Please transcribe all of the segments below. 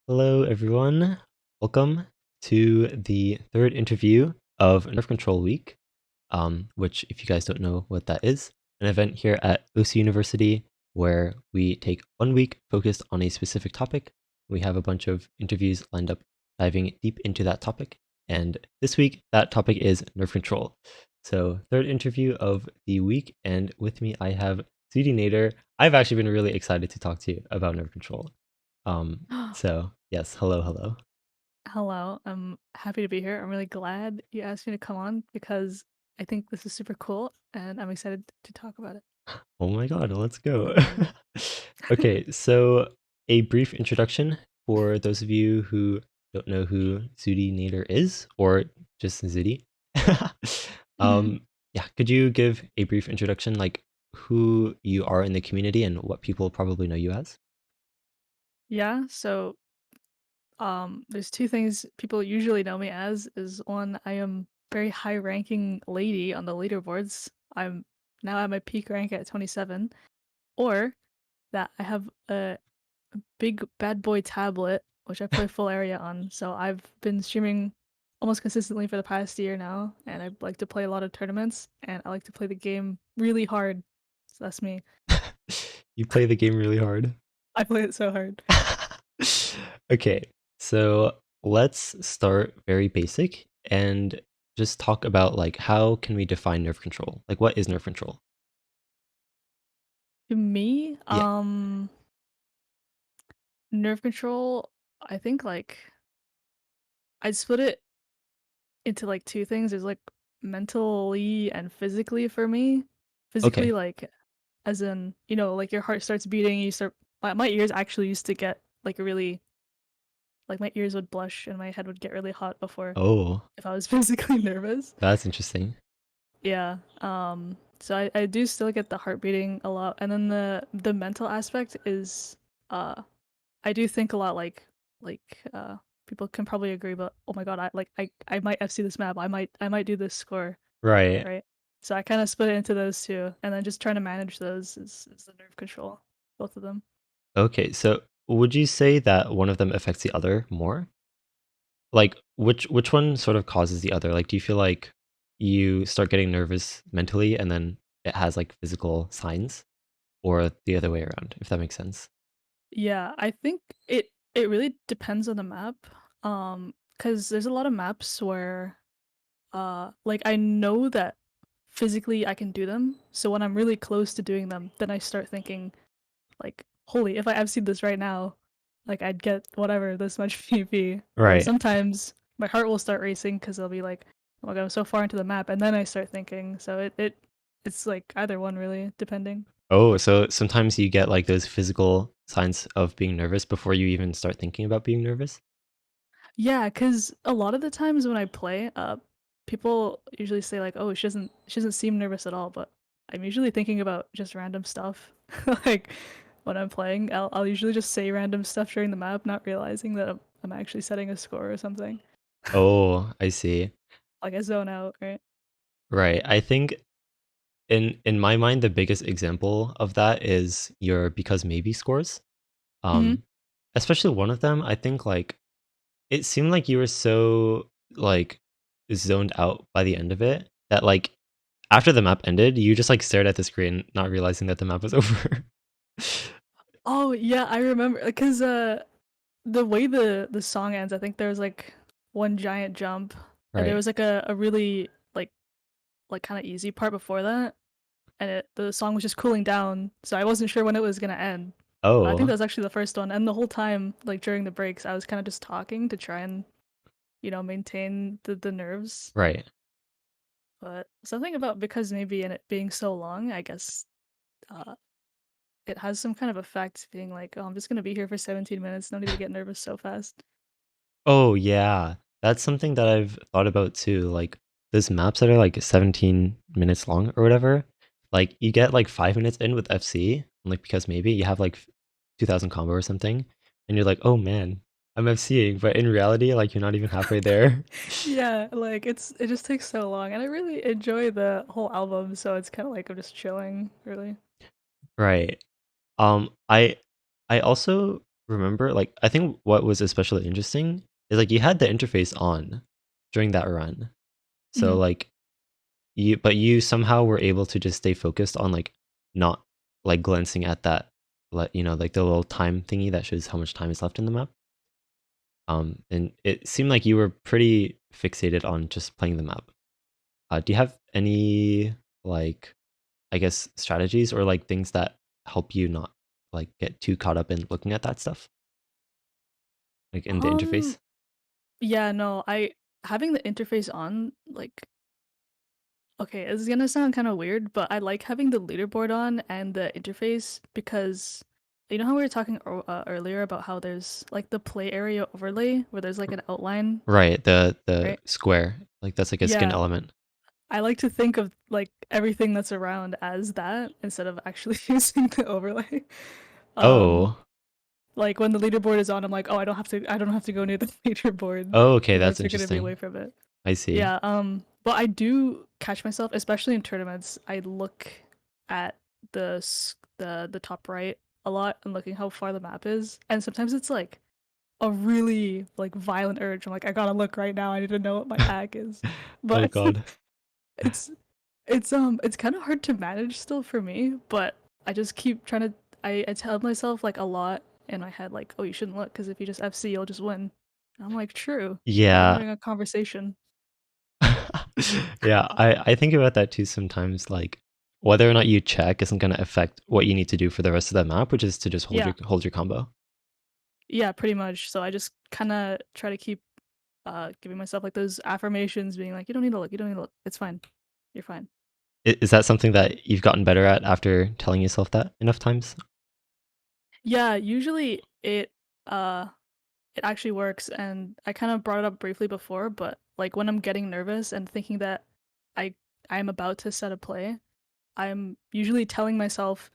Hello, everyone. Welcome to the third interview of Nerve Control Week, which, if you guys don't know what that is, an event here at OC University where we take 1 week focused on a specific topic. We have a bunch of interviews lined up diving deep into that topic. And this week, that topic is nerve control. So, third interview of the week. And with me, I have xootynator. I've actually been really excited to talk to you about nerve control. So yes, hello, hello. Hello, I'm happy to be here. I'm really glad you asked me to come on because I think this is super cool and I'm excited to talk about Oh my God, let's go. Okay, so a brief introduction for those of you who don't know who Zudi Nader is, or just Zudi. it. um, yeah, could you give a brief introduction, like who you are in the community and what people probably know you as? Yeah, so there's two things people usually know me as is one, I am very high ranking lady on the leaderboards. I'm now at my peak rank at 27, or that I have a big bad boy tablet, which I play full area on. So I've been streaming almost consistently for the past year now, and I like to play a lot of tournaments, and I like to play the game really hard. So that's me. You play the game really hard. I play it so hard. Okay, so let's start very basic and just talk about like how can we define nerve control? Like what is nerve control? To me, Yeah. nerve control, I think I'd split it into like two things. There's like mentally and physically for me. Physically, Okay. like as in, like your heart starts beating, you start my ears actually used to get like really like my ears would blush and my head would get really hot before Oh, if I was physically nervous. that's interesting. Yeah. So I do still get the heart beating a lot. And then the mental aspect is uh I do think a lot like people can probably agree, but oh my god, I might FC this map. I might do this score, Right. right? So I kind of split it into those two, and then just trying to manage those is the nerve control, both of them. Okay, so would you say that one of them affects the other more? Like which one sort of causes the other? Like do you feel like you start getting nervous mentally and then it has like physical signs or the other way around, if that makes sense? Yeah, I think it really depends on the map. Because there's a lot of maps where like I know that physically I can do them. So when I'm really close to doing them, then I start thinking like, holy, if I FC'd this right now, like I'd get whatever this much PP. Or Right. sometimes my heart will start racing because I'll be like, oh my god, I'm so far into the map, and then I start thinking. So it's like either one really, depending. Oh, so sometimes you get like those physical signs of being nervous before you even start thinking about being nervous? Yeah, because a lot of the times when I play, people usually say like, "Oh, she doesn't seem nervous at all," but I'm usually thinking about just random stuff. Like when I'm playing, I'll usually just say random stuff during the map, not realizing that I'm actually setting a score or something. Oh, I see. Like I zone out, right? Right. I think in my mind the biggest example of that is your because maybe scores. Hmm. Um Especially one of them, I think like it seemed like you were so like zoned out by the end of it that like after the map ended, you just like stared at the screen not realizing that the map was over. Oh yeah, I remember because the way the song ends, I think there was like one giant jump, and there Right. was like a really like kind of easy part before that, and the song was just cooling down, so I wasn't sure when it was gonna end. But I think that Oh, was actually the first one, and the whole time, like during the breaks, I was kind of just talking to try and maintain the nerves. right. But something about because maybe in it being so long, I guess uh, it has some kind of effect, being like, oh, I'm just gonna be here for 17 minutes, no need to get nervous so fast. Oh, yeah. That's something that I've thought about too. Like those maps that are like 17 minutes long or whatever, like you get like 5 minutes in with FC, and like because maybe you have like 2000 combo or something, and you're like, oh man, I'm FCing, but in reality, like you're not even halfway there. Yeah, like it just takes so long, and I really enjoy the whole album, so it's kind of like I'm just chilling, really. Right. I also remember, like, I think what was especially interesting is like you had the interface on during that run. So Mhm. like you somehow were able to just stay focused on like not like glancing at that, like, like the little time thingy that shows how much time is left in the map. And it seemed like you were pretty fixated on just playing the map. Do you have any like, I guess, strategies or like things that help you not like get too caught up in looking at that stuff, like in the Um, interface? yeah, no, I having the interface on, like, okay, it's gonna sound kind of weird, but I like having the leaderboard on and the interface because you know how we were talking earlier about how there's like the play area overlay where there's like an outline, Right, the right? square, like that's like a skin Yeah, element. I like to think of like everything that's around as that instead of actually using the overlay. Um, Oh, like when the leaderboard is on, I'm like, oh, I don't have to go near the leaderboard. oh, okay, that's Teammates are gonna be away interesting. from it. I see. Yeah, but I do catch myself, especially in tournaments. I look at the top right a lot and looking how far the map is, and sometimes it's like a really like violent urge. I'm like, I gotta look right now. I need to know what my pack is, Oh but God. it's it's kind of hard to manage still for me. But I just keep trying to. I tell myself like a lot in my head, like, oh, you shouldn't look because if you just FC, you'll just win. And I'm like, true. We're Yeah. having a conversation. Yeah, I think about that too sometimes, like whether or not you check isn't gonna affect what you need to do for the rest of the map, which is to just Yeah. hold your combo. Yeah, pretty much. So I just kind of try to keep giving myself like those affirmations, being like, you don't need to look, you don't need to look. It's fine. You're fine. Is that something that you've gotten better at after telling yourself that enough times? Yeah, usually uh it actually works, and I kind of brought it up briefly before, but like when I'm getting nervous and thinking that I I'm about to set a play, I'm usually telling myself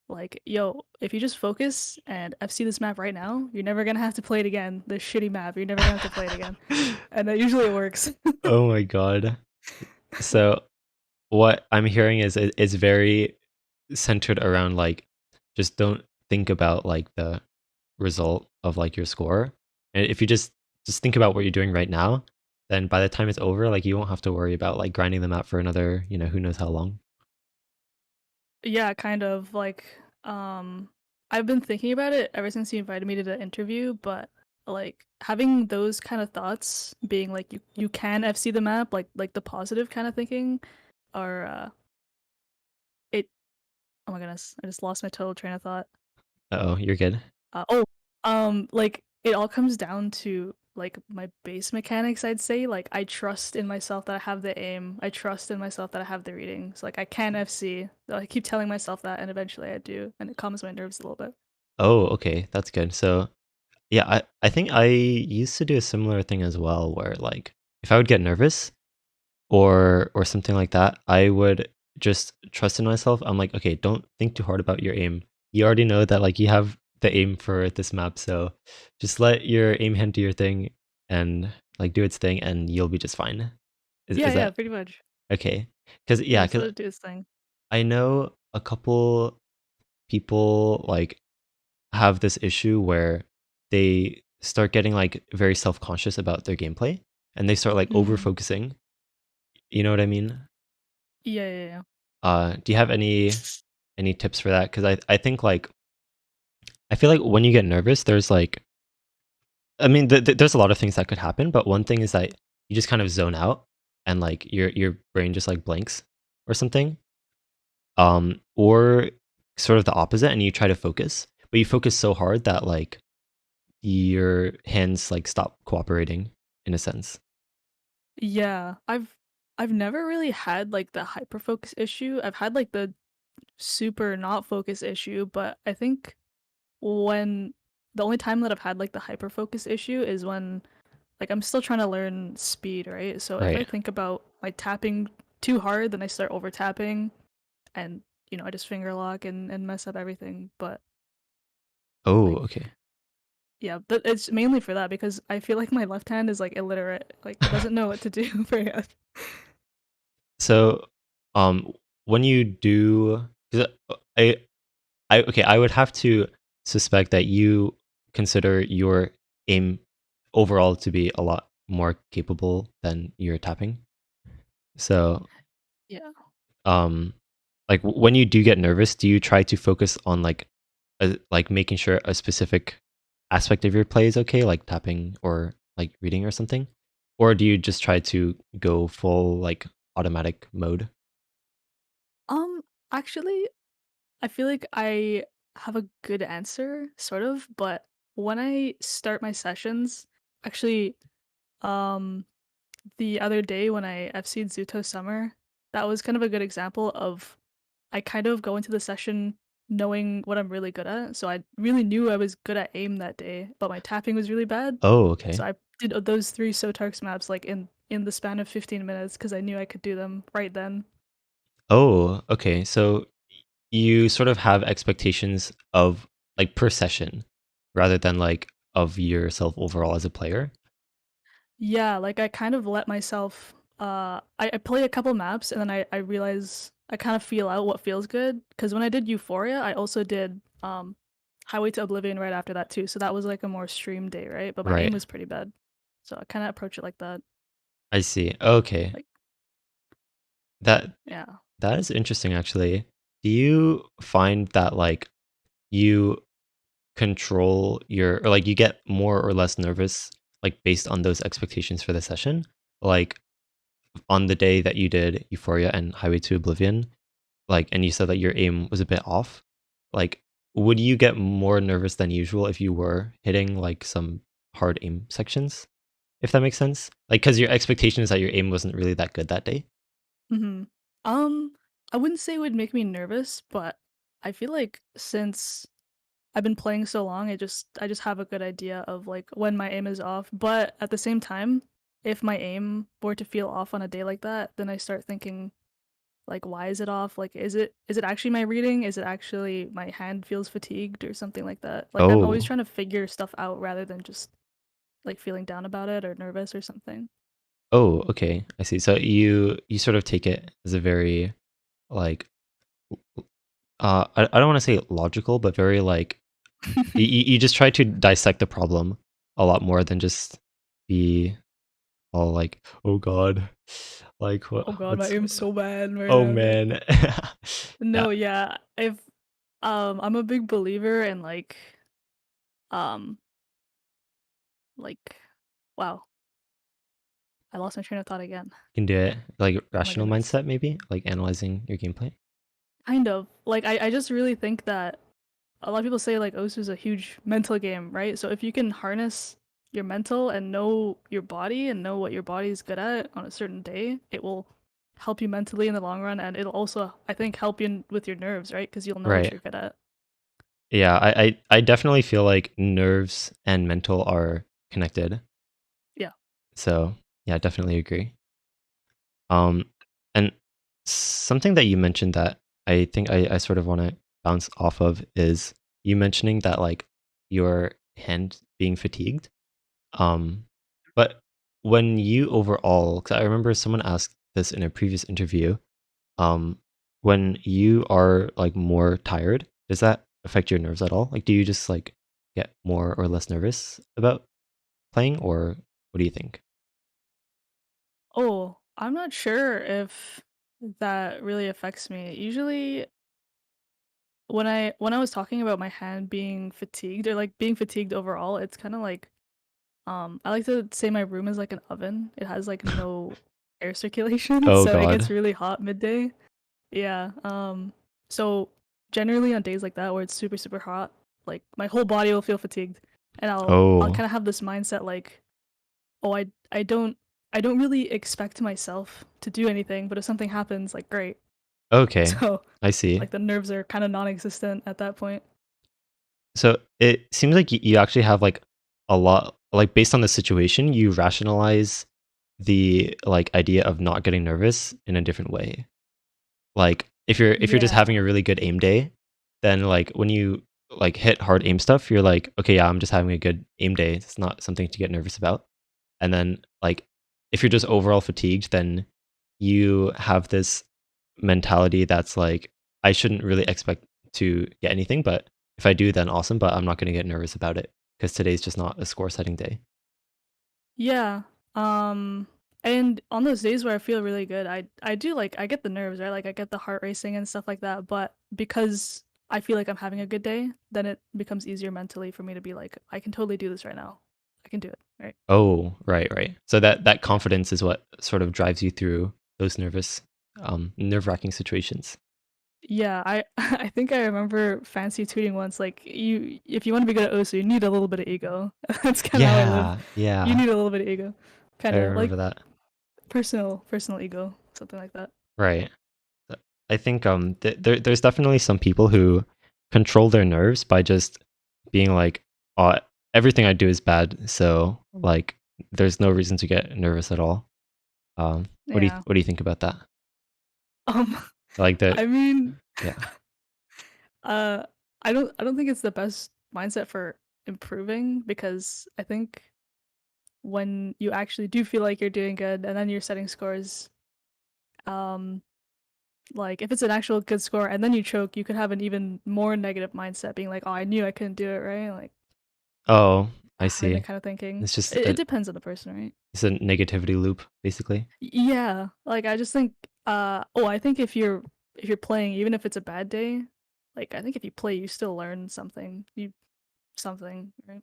like, yo, if you just focus and FC this map right now, you're never gonna have to play it again. This shitty map, you're never gonna have to play it again. And that usually it works. Oh my God. So what I'm hearing is it's very centered around like just don't think about like the result of like your score. And if you just think about what you're doing right now, then by the time it's over, like you won't have to worry about like grinding them out for another, who knows how long. Yeah, kind of like I've been thinking about it ever since you invited me to the interview, but like having those kind of thoughts being like you can FC the map, like the positive kind of thinking are it oh my goodness, I just lost my total train of thought. Uh-oh, you're good. Oh, like it all comes down to like my base mechanics, I'd say. Like I trust in myself that I have the aim. I trust in myself that I have the reading. So like I can FC. I keep telling myself that and eventually I do, and it calms my nerves a little bit. Oh, okay, that's good. So yeah, I think I used to do a similar thing as well, where like if I would get nervous or something like that, I would just trust in myself. I'm like, okay, don't think too hard about your aim. You already know that like you have the aim for this map, so just let your aim hand do your thing and like do its thing, and you'll be just fine. Yeah, Is yeah, that pretty much. okay? Because Yeah, yeah, just let because it do its thing. I know a couple people like have this issue where they start getting like very self conscious about their gameplay, and they start like over Mm. focusing. You know what I mean? Yeah, yeah, yeah. Do you have any tips for that? Because I think like I feel like when you get nervous, there's like I mean there's a lot of things that could happen, but one thing is that you just kind of zone out and like your brain just like blanks or something. Or sort of the opposite, and you try to focus, but you focus so hard that like your hands like stop cooperating in a sense. Yeah, I've never really had like the hyper focus issue. I've had like the super not focus issue, but I think when the only time that I've had like the hyper focus issue is when like I'm still trying to learn speed, right? So if I Right. think about like tapping too hard, then I start over tapping and I just finger lock and mess up everything. But Oh, like okay. yeah, but it's mainly for that because I feel like my left hand is like illiterate. Like it doesn't know what to do very much. So, when you do, 'cause I okay, I would have to suspect that you consider your aim overall to be a lot more capable than your tapping. So, Yeah. um, like when you do get nervous, do you try to focus on like making sure a specific aspect of your play is okay, like tapping or like reading or something? Or do you just try to go full like automatic mode? Um, Actually, I feel like I have a good answer, sort of, but when I start my sessions, actually, um, the other day when I FC'd Zuto Summer, that was kind of a good example of I kind of go into the session knowing what I'm really good at. So I really knew I was good at aim that day, but my tapping was really bad. Oh, okay. So I did those three Sotarks maps like in the span of 15 minutes because I knew I could do them right then. Oh, okay. So you sort of have expectations of like per session rather than like of yourself overall as a player. Yeah, like I kind of let myself I play a couple maps and then I realize I kind of feel out what feels good. Because when I did Euphoria, I also did Highway to Oblivion right after that too. So that was like a more stream day, right? But my aim Right. was pretty bad. So I kinda approach it like that. I see. Okay. Like, That yeah. that is interesting actually. Do you find that like you control your or like you get more or less nervous like based on those expectations for the session? Like on the day that you did Euphoria and Highway to Oblivion, like and you said that your aim was a bit off, like would you get more nervous than usual if you were hitting like some hard aim sections? If that makes sense? Like cuz your expectation is that your aim wasn't really that good that day? Mhm. Um, I wouldn't say it would make me nervous, but I feel like since I've been playing so long, I just have a good idea of like when my aim is off. But at the same time, if my aim were to feel off on a day like that, then I start thinking like why is it off? Like is it actually my reading? Is it actually my hand feels fatigued or something like that? Like I'm always Oh. trying to figure stuff out rather than just like feeling down about it or nervous or something. Oh, okay. I see. So you sort of take it as a very like I don't want to say logical, but very like you just try to dissect the problem a lot more than just be all like, "Oh god." Like Oh god, my what's aim's so bad right oh now. Like man. Yeah, no, yeah. If I'm a big believer in um like wow, I lost my train of thought again. you can do it. Like Oh my rational goodness. mindset maybe, like analyzing your gameplay. Kind of. Like I just really think that a lot of people say like Osu is a huge mental game, right? So if you can harness your mental and know your body and know what your body is good at on a certain day, it will help you mentally in the long run and it'll also I think help you with your nerves, right? Because you'll know what Right. you're good at. Yeah, I definitely feel like nerves and mental are connected. Yeah. So, yeah, I definitely agree. Um, and something that you mentioned that I think I sort of want to bounce off of is you mentioning that like your hand being fatigued. Um, but when you overall, because I remember someone asked this in a previous interview, um, when you are like more tired, does that affect your nerves at all? Like, do you just like get more or less nervous about playing, or what do you think? Oh, I'm not sure if that really affects me. Usually when I was talking about my hand being fatigued or like being fatigued overall, it's kind of like I like to say my room is like an oven. It has like no air circulation, Oh so it gets God. really hot midday. Yeah. So generally on days like that where it's super super hot, like my whole body will feel fatigued and I'll Oh, kind of have this mindset like, "Oh, I don't really expect myself to do anything, but if something happens, like great." okay. So, I see. like the nerves are kind of non-existent at that point. So it seems like you actually have like a lot, like based on the situation, you rationalize the like idea of not getting nervous in a different way. Like if you're just having Yeah. a really good aim day, then like when you like hit hard aim stuff, you're like, okay, yeah, I'm just having a good aim day. It's not something to get nervous about. And then like if you're just overall fatigued, then you have this mentality that's like, I shouldn't really expect to get anything, but if I do, then awesome, but I'm not going to get nervous about it because today's just not a score setting day. Yeah. Um, and on those days where I feel really good, I do like I get the nerves, right? Like I get the heart racing and stuff like that, but because I feel like I'm having a good day, then it becomes easier mentally for me to be like, I can totally do this right now. I can do it, right? Oh, right, right. So that Yeah. confidence is what sort of drives you through those nerve-wracking situations. Yeah, I I think I remember fancy tweeting once like you if you want to be good at OSU, you need a little bit of ego. That's kind of how I live. Yeah, You yeah, need a little bit of ego. I Kind of like remember that. personal ego, something like that. Right. I think there's definitely some people who control their nerves by just being like, oh, everything I do is bad, so like there's no reason to get nervous at all. Yeah. What do you think about that? Um Like the I mean, yeah. uh I don't think it's the best mindset for improving because I think when you actually do feel like you're doing good and then you're setting scores, um like if it's an actual good score and then you choke, you could have an even more negative mindset being like, "Oh, I knew I couldn't do it," right? Like Oh, I having that see. kind of thinking. It's just It depends on the person, right? it's a negativity loop basically. Yeah, like I just think oh, I think if you're playing even if it's a bad day, like I think if you play you still learn something. You something, right?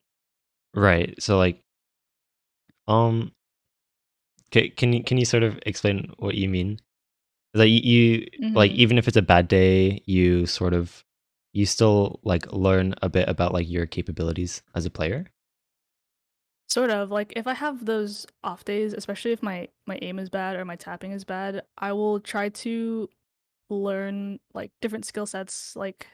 Right. So like um can you sort of explain what you mean? Like you like Mhm. even if it's a bad day, you sort of you still like learn a bit about like your capabilities as a player. Sort of like if I have those off days, especially if my aim is bad or my tapping is bad, I will try to learn like different skill sets, like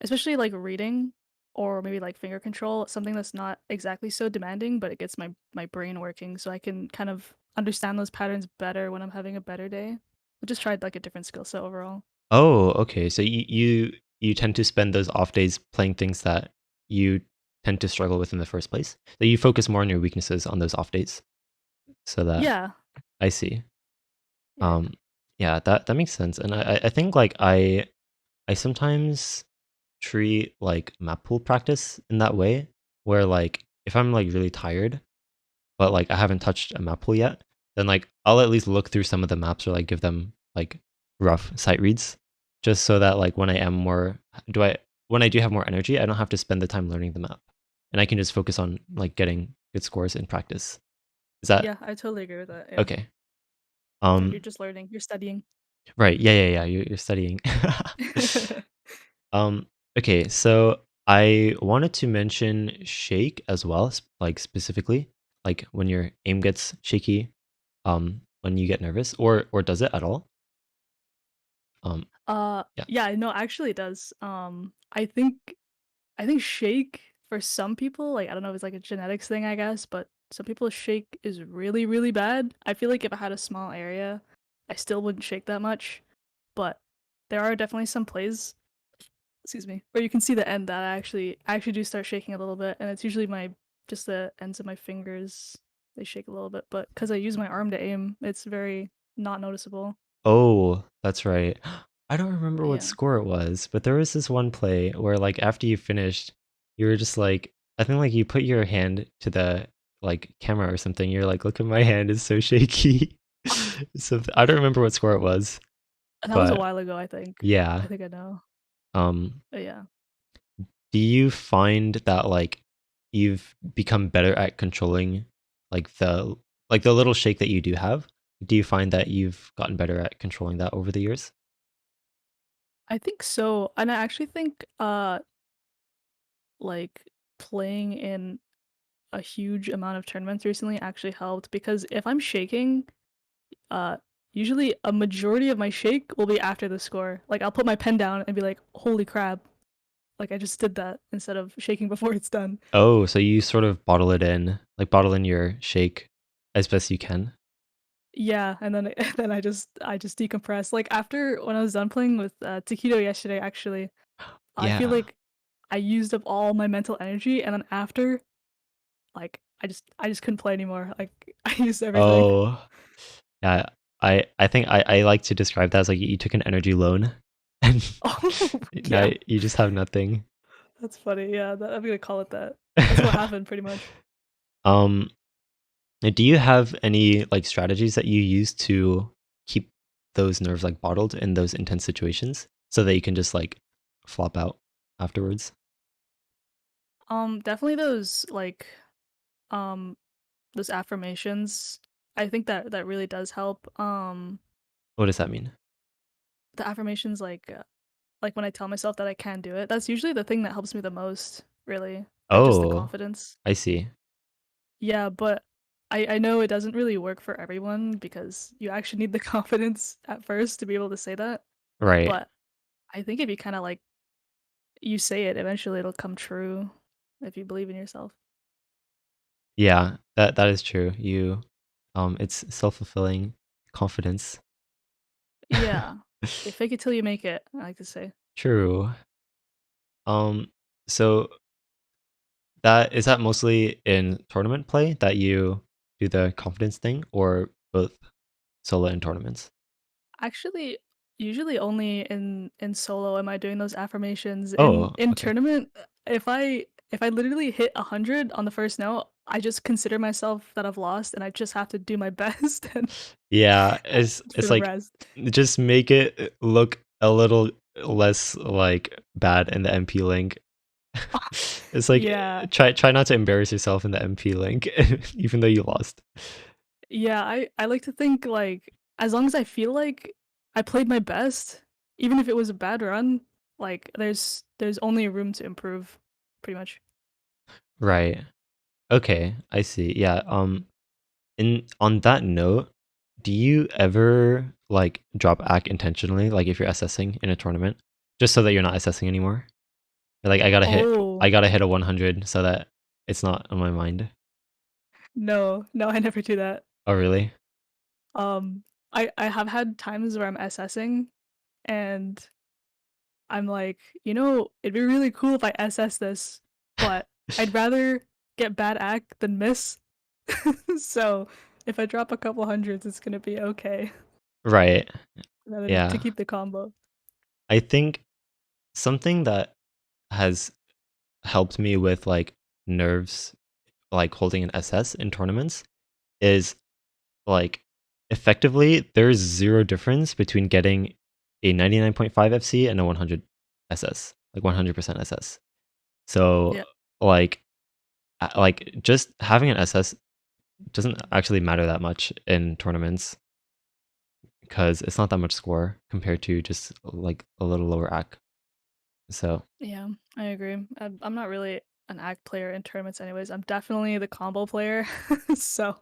especially like reading or maybe like finger control, something that's not exactly so demanding, but it gets my brain working so I can kind of understand those patterns better when I'm having a better day. I just tried like a different skill set overall. Oh, okay. So you tend to spend those off days playing things that you tend to struggle with in the first place. So you focus more on your weaknesses on those off days. So that Yeah. I see. Yeah. Um yeah, that makes sense. And I think like I sometimes treat like map pool practice in that way where like if I'm like really tired but like I haven't touched a map pool yet, then like I'll at least look through some of the maps or like give them like rough sight reads, just so that like when I am more do I when I do have more energy, I don't have to spend the time learning the map, and I can just focus on like getting good scores in practice. Is that Yeah, I totally agree with that. Yeah. okay? It's like you're Um, just learning, you're studying. right, yeah. You're studying. um, okay, so I wanted to mention shake as well, like specifically, like when your aim gets shaky, when you get nervous, or does it at all? Um, yeah. Yeah, no, actually it does. I think shake for some people, like I don't know if it's like a genetics thing, I guess, but some people shake is really, really bad. I feel like if I had a small area, I still wouldn't shake that much. But there are definitely some plays, excuse me, where you can see the end that I actually do start shaking a little bit, and it's usually my just the ends of my fingers they shake a little bit, but because I use my arm to aim, it's very not noticeable. Oh, that's right. I don't remember what Yeah. score it was, but there was this one play where like after you finished, you were just like I think like you put your hand to the like camera or something. You're like, look at my hand, it's so shaky. So I don't remember what score it was, That was a but while ago, I think. I yeah. think I know. Um, But yeah. do you find that like you've become better at controlling like the little shake that you do have? Do you find that you've gotten better at controlling that over the years? I think so. And I actually think like playing in a huge amount of tournaments recently actually helped because if I'm shaking, uh usually a majority of my shake will be after the score. Like I'll put my pen down and be like, "Holy crap." Like I just did that instead of shaking before it's done. Oh, so you sort of bottle it in, like bottle in your shake as best you can? Yeah, and then then I just decompress. Like after when I was done playing with Taquito yesterday actually, I feel Yeah. like I used up all my mental energy and then after like I just couldn't play anymore. Like I used everything. Oh, yeah. I think I like to describe that as like you took an energy loan and Oh, now yeah. you just have nothing. That's funny. Yeah, I'm gonna call it that. That's what happened pretty much. um, do you have any like strategies that you use to keep those nerves like bottled in those intense situations so that you can just like flop out afterwards? Definitely um those affirmations. I think that really does help. What does that mean? The affirmations like when I tell myself that I can do it. That's usually the thing that helps me the most, really. Like just the Oh, confidence. I see. Yeah, but I know it doesn't really work for everyone because you actually need the confidence at first to be able to say that. Right. But I think if you kind of like you say it, eventually it'll come true if you believe in yourself. Yeah, that is true. It's self-fulfilling confidence. Yeah. Yeah, fake it till you make it, I like to say. True. Um, so that mostly in tournament play that you do the confidence thing, or both solo and tournaments? Actually, usually only in solo am I doing those affirmations. In Oh, in okay. tournament, if I literally hit 100 on the first note, I just consider myself that I've lost and I just have to do my best and Yeah, uh, for it's the like rest. just make it look a little less like bad in the MP link. It's like Yeah. try not to embarrass yourself in the MP link, even though you lost. Yeah, I like to think like as long as I feel like I played my best, even if it was a bad run, like there's only room to improve, pretty much. Right. Okay, I see. Yeah. In on that note, do you ever like drop act intentionally, like if you're assessing in a tournament, just so that you're not assessing anymore? Like I Oh, gotta hit a 100 so that it's not on my mind. no, no, I never do that. Oh, really? Um, I have had times where I'm SSing and I'm like, it'd be really cool if I SS this, but I'd rather get bad act than miss. So if I drop a couple hundreds, it's gonna be okay. Right. Rather to Yeah. keep the combo. I think something that has helped me with like nerves, like holding an SS in tournaments, is like effectively there's zero difference between getting a 99.5 FC and a 100 SS, like 100% SS. So Yeah. like like just having an SS doesn't actually matter that much in tournaments because it's not that much score compared to just like a little lower AC. So Yeah, I agree. I'm not really an act player in tournaments anyways. I'm definitely the combo player. So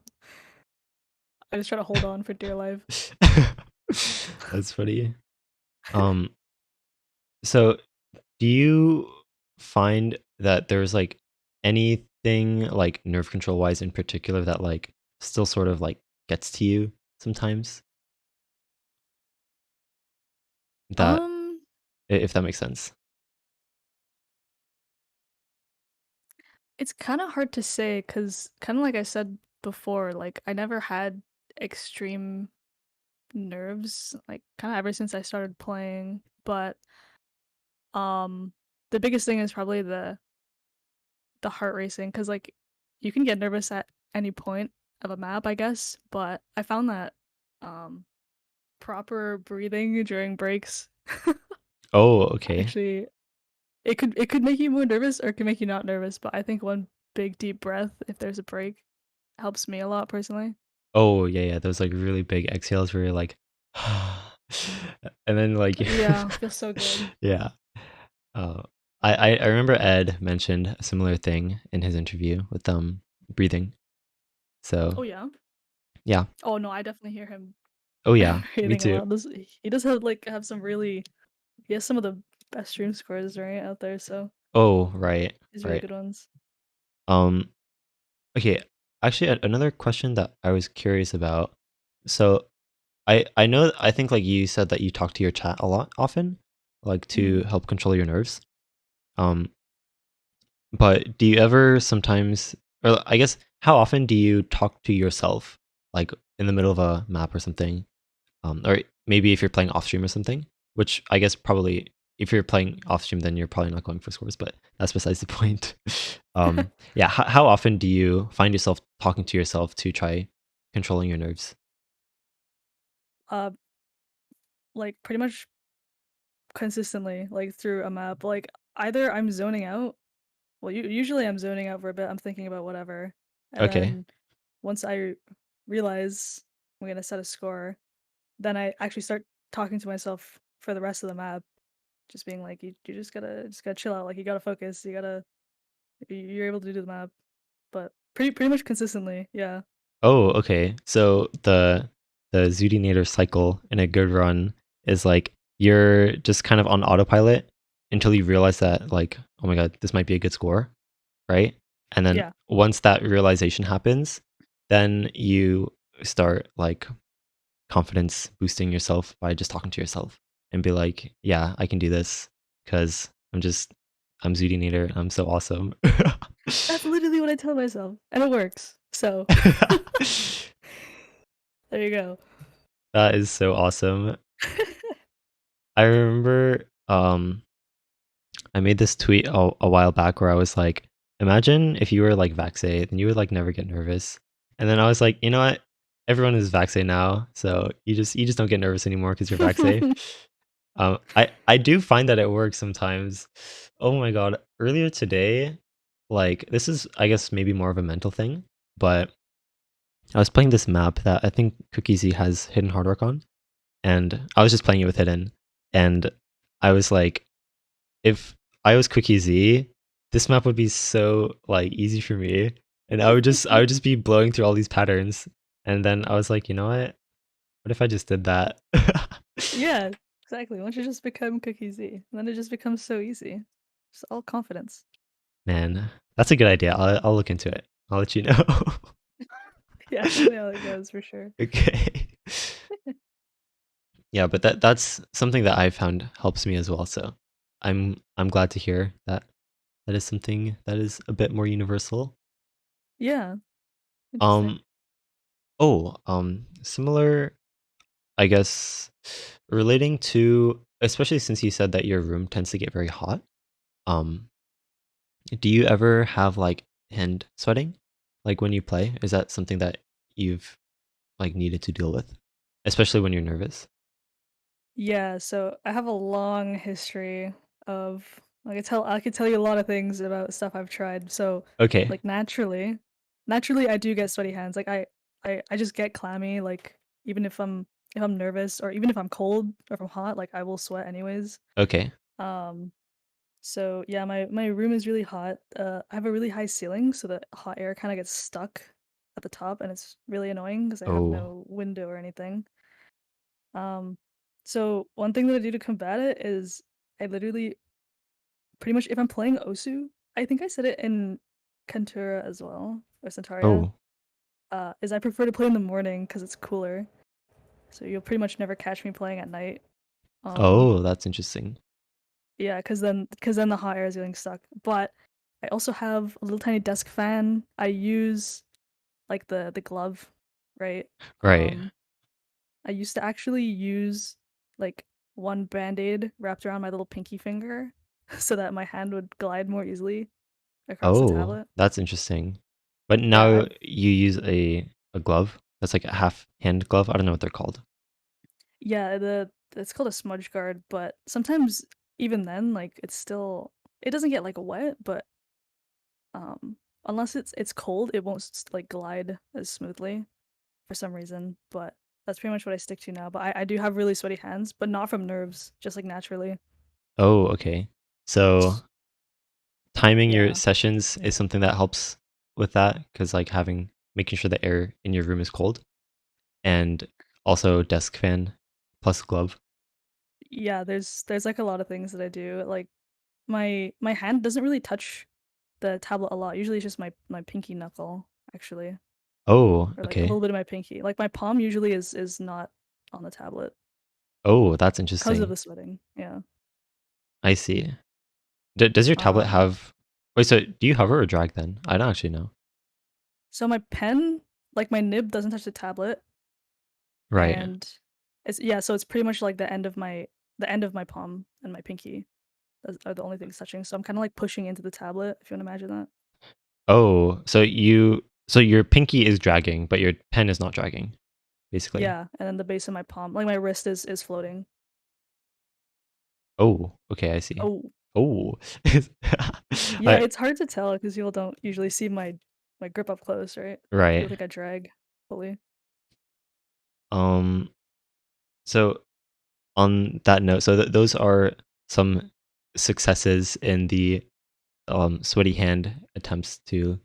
I just try to hold on for dear life. that's funny. Um, so do you find that there's like anything like nerve control wise in particular that like still sort of like gets to you sometimes? That Um, if that makes sense. it's kind of hard to say because kind of like I said before, like I never had extreme nerves, like kind of ever since I started playing. But um, the biggest thing is probably the heart racing because like you can get nervous at any point of a map, I guess. But I found that um proper breathing during breaks Oh, okay. actually it could make you more nervous or it could make you not nervous, but I think one big deep breath if there's a break helps me a lot personally. Oh, yeah, yeah. Those like really big exhales where you're like, and then like, Yeah, feels so good. yeah. Uh, I remember Ed mentioned a similar thing in his interview with breathing. So Oh yeah. yeah. Oh no, I definitely hear him Oh yeah, me breathing a too. lot. He does have some really he has some of the best stream scores right out there, so Oh, right, he's really right. good ones. Um, okay. Actually, another question that I was curious about. So I know I think like you said that you talk to your chat a lot often, like to Mhm. help control your nerves. Um, but do you ever sometimes, or I guess, how often do you talk to yourself, like in the middle of a map or something? Or maybe if you're playing off stream or something, which I guess probably if you're playing off stream, then you're probably not going for scores, but that's besides the point. Yeah, how often do you find yourself talking to yourself to try controlling your nerves? Uh, like pretty much consistently, like through a map. Like either I'm zoning out. Well, usually I'm zoning out for a bit. I'm thinking about whatever, and Okay. then once I realize I'm gonna set a score, then I actually start talking to myself for the rest of the map, just being like, you just gotta chill out. Like you gotta focus. You're able to do the map, but pretty much consistently. Yeah. Oh, okay. So the xootynator cycle in a good run is like you're just kind of on autopilot until you realize that like, oh my god, this might be a good score, right? And then Yeah. once that realization happens, then you start like confidence boosting yourself by just talking to yourself and be like, yeah, I can do this because I'm xootynator. I'm so awesome. That's literally what I tell myself, and it works. So there you go. That is so awesome. I remember I made this tweet a while back where I was like, imagine if you were like vaxxed and you would like never get nervous. And then I was like, you know what? Everyone is vaxxed now, so you just don't get nervous anymore because you're vaxxed. I do find that it works sometimes. Oh my god! Earlier today, like this is I guess maybe more of a mental thing, but I was playing this map that I think Cookie Z has hidden hard work on, and I was just playing it with hidden, and I was like, if I was Quickie Z, this map would be so like easy for me, and I would just be blowing through all these patterns, and then I was like, you know what? What if I just did that? Yeah, exactly. Once you just become Cookie Z, then it just becomes so easy. Just all confidence. Man, that's a good idea. I'll look into it. I'll let you know. Yeah, let me know how it goes for sure. Okay. Yeah, but that's something that I found helps me as well. So I'm glad to hear that that is something that is a bit more universal. Yeah, interesting. Um similar I guess relating to especially since you said that your room tends to get very hot, um, do you ever have like hand sweating? Like when you play? Is that something that you've like needed to deal with? Especially when you're nervous? Yeah, so I have a long history of I could tell you a lot of things about stuff I've tried. So Okay. like naturally I do get sweaty hands. Like I just get clammy, like even if I'm nervous or even if I'm cold or if I'm hot, like I will sweat anyways. Okay. Um so yeah, my room is really hot. I have a really high ceiling, so the hot air kind of gets stuck at the top and it's really annoying because I have Oh. no window or anything. Um, so one thing that I do to combat it is I literally pretty much if I'm playing Osu, I think I said it in Kentura as well, or Centaria, Oh. is I prefer to play in the morning because it's cooler. So you'll pretty much never catch me playing at night. Um, Oh, that's interesting. yeah, because then the hot air is getting stuck. But I also have a little tiny desk fan. I use like the glove, right? Right. Um, I used to actually use like one band-aid wrapped around my little pinky finger so that my hand would glide more easily across the Oh, tablet. that's interesting. But Yeah, now I've you use a glove that's like a half hand glove. I don't know what they're called. yeah, the it's called a smudge guard, but sometimes even then, like it doesn't get like wet, but unless it's cold, it won't like glide as smoothly for some reason. But that's pretty much what I stick to now. But I do have really sweaty hands, but not from nerves, just like naturally. Oh, okay. So timing your Yeah. sessions is something that helps with that because like making sure the air in your room is cold and also desk fan plus glove. Yeah, there's like a lot of things that I do. Like my hand doesn't really touch the tablet a lot. Usually it's just my pinky knuckle actually, Oh, or like a okay. little bit of my pinky. Like my palm usually is not on the tablet Oh, that's because of interesting. the sweating. Yeah. I see. Does your tablet Um have wait, so do you hover or drag then? I don't actually know. so my pen, like my nib doesn't touch the tablet Right. and it's yeah, so it's pretty much like the end of my the end of my palm and my pinky are the only things touching. So I'm kind of like pushing into the tablet, if you want to imagine that. Oh, so your pinky is dragging, but your pen is not dragging, basically. Yeah, and then the base of my palm, like my wrist is floating. Oh, okay, I see. Oh, Oh. yeah, I it's hard to tell because people don't usually see my grip up close, right? right. People think I drag fully. Um, so on that note, so those are some successes in the sweaty hand attempts to,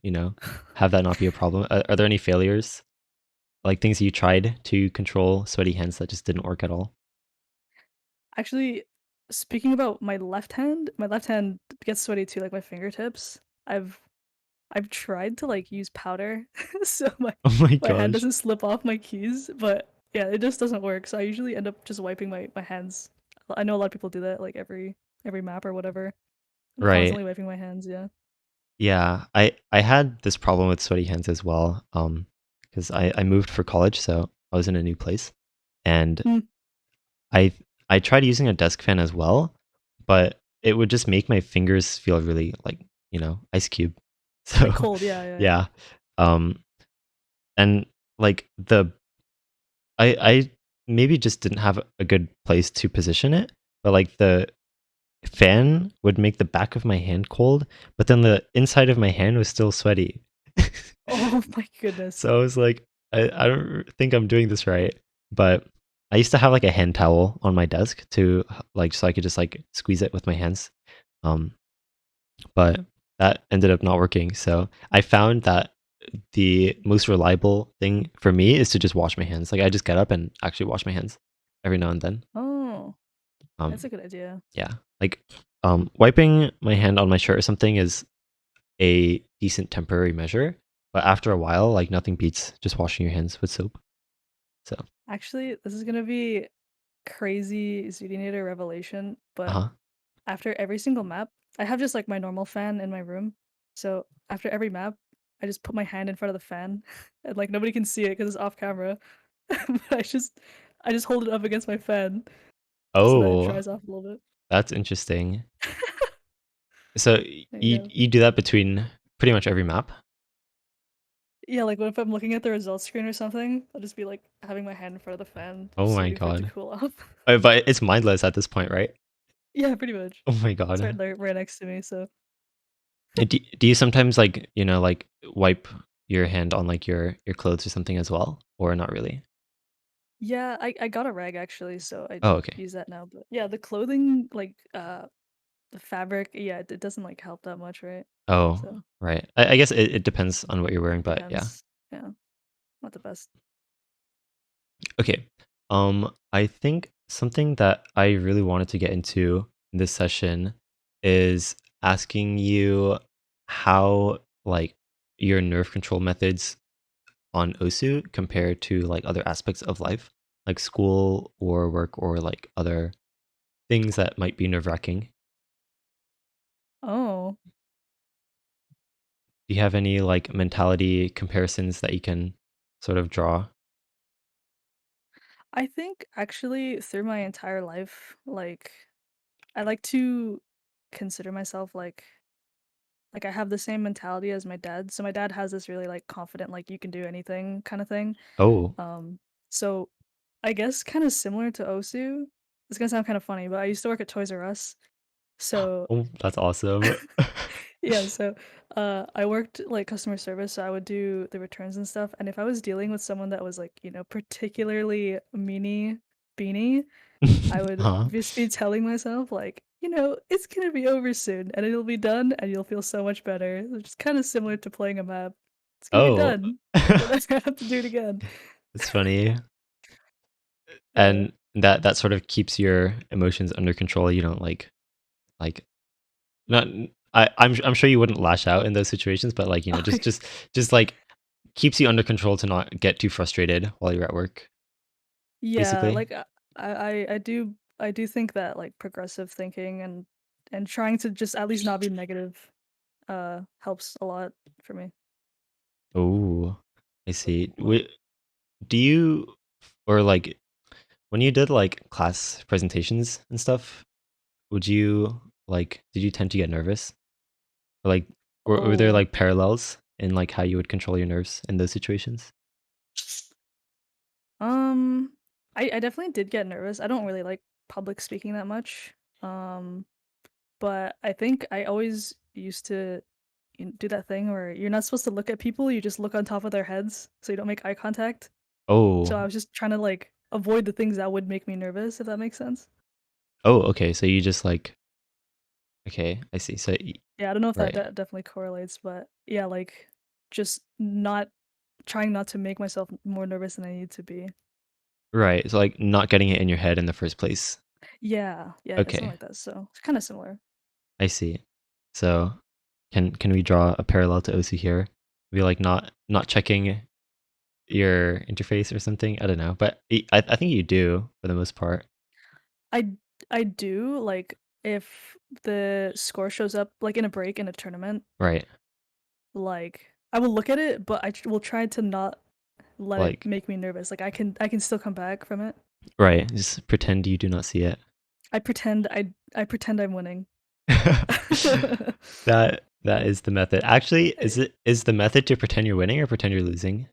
have that not be a problem. Are there any failures? Like things you tried to control sweaty hands that just didn't work at all? Actually, speaking about my left hand gets sweaty too, like my fingertips. I've I've tried to like use powder so Oh my my hand gosh. doesn't slip off my keys, but yeah, it just doesn't work. So I usually end up just wiping my hands. I know a lot of people do that like every map or whatever. I'm Right. constantly wiping my hands, yeah. Yeah, I had this problem with sweaty hands as well. Because I moved for college, so I was in a new place, and Hmm, I I tried using a desk fan as well, but it would just make my fingers feel really like, ice cube. like So, cold, yeah, yeah, yeah. yeah. Um, and like I maybe just didn't have a good place to position it, but like the fan would make the back of my hand cold, but then the inside of my hand was still sweaty. Oh my goodness. So I was like, I don't think I'm doing this right. But I used to have like a hand towel on my desk to like so I could just like squeeze it with my hands. Um, but that ended up not working. So I found that the most reliable thing for me is to just wash my hands. Like I just get up and actually wash my hands every now and then. Oh, that's Um, a good idea. yeah. Like wiping my hand on my shirt or something is a decent temporary measure, but after a while, like nothing beats just washing your hands with soap. So, Actually, this is gonna be crazy xootynator revelation, but uh-huh. after every single map, I have just like my normal fan in my room. So after every map, I just put my hand in front of the fan, and like nobody can see it because it's off camera. But I just hold it up against my fan so that it Oh, dries off a little bit. that's interesting. So There you you go. you do that between pretty much every map? Yeah, like if I'm looking at the results screen or something, I'll just be like having my hand in front of the fan, Oh just my waiting for it to god. cool off. But it's mindless at this point, right? Yeah, pretty much. Oh my It's right god. there, right next to me. So Do you sometimes like, like wipe your hand on like your clothes or something as well? Or not really? yeah, I got a rag actually, so I Oh, okay. use that now. But yeah, the clothing, like the fabric, yeah, it doesn't like help that much, right? Oh, So right. I guess it depends on what you're wearing, but yeah. depends. Yeah, not the best. Okay. I think something that I really wanted to get into in this session is asking you how like your nerve control methods on OSU compare to like other aspects of life, like school or work or like other things that might be nerve-wracking. Oh, Do you have any like mentality comparisons that you can sort of draw? I think actually through my entire life, like I like to consider myself like I have the same mentality as my dad. So my dad has this really like confident, like you can do anything kind of thing. Oh, Um, so I guess kind of similar to Osu. It's gonna sound kind of funny, but I used to work at Toys R Us. So oh, that's awesome. yeah, so I worked like customer service, so I would do the returns and stuff. And if I was dealing with someone that was like, particularly meanie beanie, I would Huh? just be telling myself like, it's gonna be over soon and it'll be done and you'll feel so much better. It's kind of similar to playing a map. It's gonna be Oh. done. You'll never have to do it again. It's funny. Yeah. And that sort of keeps your emotions under control. You don't like not I'm sure you wouldn't lash out in those situations, but like, Oh, yeah. just like keeps you under control to not get too frustrated while you're at work, Yeah, basically. like I do think that like progressive thinking and trying to just at least not be negative helps a lot for me. Oh, I see. Do you or like when you did like class presentations and stuff, would you like did you tend to get nervous? Or like were there Oh. like parallels in like how you would control your nerves in those situations? Um, I definitely did get nervous. I don't really like public speaking that much. Um, but I think I always used to do that thing where you're not supposed to look at people, you just look on top of their heads so you don't make eye contact. So I Oh, was just trying to like avoid the things that would make me nervous, if that makes sense. oh, okay. So you just like okay, I see. Yeah, I don't know if that Right, definitely correlates, but yeah, like just not trying not to make myself more nervous than I need to be. right. So like not getting it in your head in the first place. Yeah, yeah, something Okay, like that. So it's kind of similar. I see. So can we draw a parallel to OC here? Be like not checking your interface or something. I don't know, but I think you do for the most part. I I do like if the score shows up like in a break in a tournament, Right. like I will look at it, but will try to not let it Like make me nervous. Like I can still come back from it. right. Just pretend you do not see it. I pretend I'm winning. That is the method. Actually, is the method to pretend you're winning or pretend you're losing?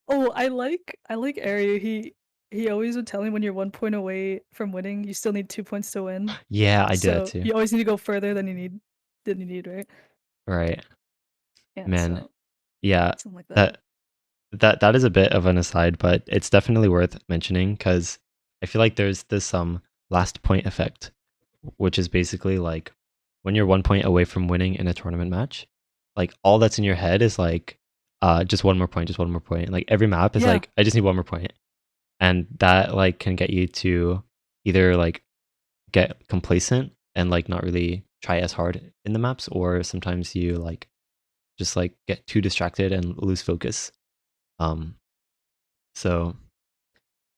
Oh, I like Aryu. He always would tell me when you're 1 point away from winning, you still need 2 points to win. Yeah, I do that So too. you always need to go further than you need, right? Right. Yeah, Man. so Yeah. something like that. That that is a bit of an aside, but it's definitely worth mentioning because I feel like there's this last point effect, which is basically like when you're 1 point away from winning in a tournament match, like all that's in your head is like just one more point, just one more point. Like every map is Yeah, like I just need one more point. And that like can get you to either like get complacent and like not really try as hard in the maps, or sometimes you like just like get too distracted and lose focus. Um so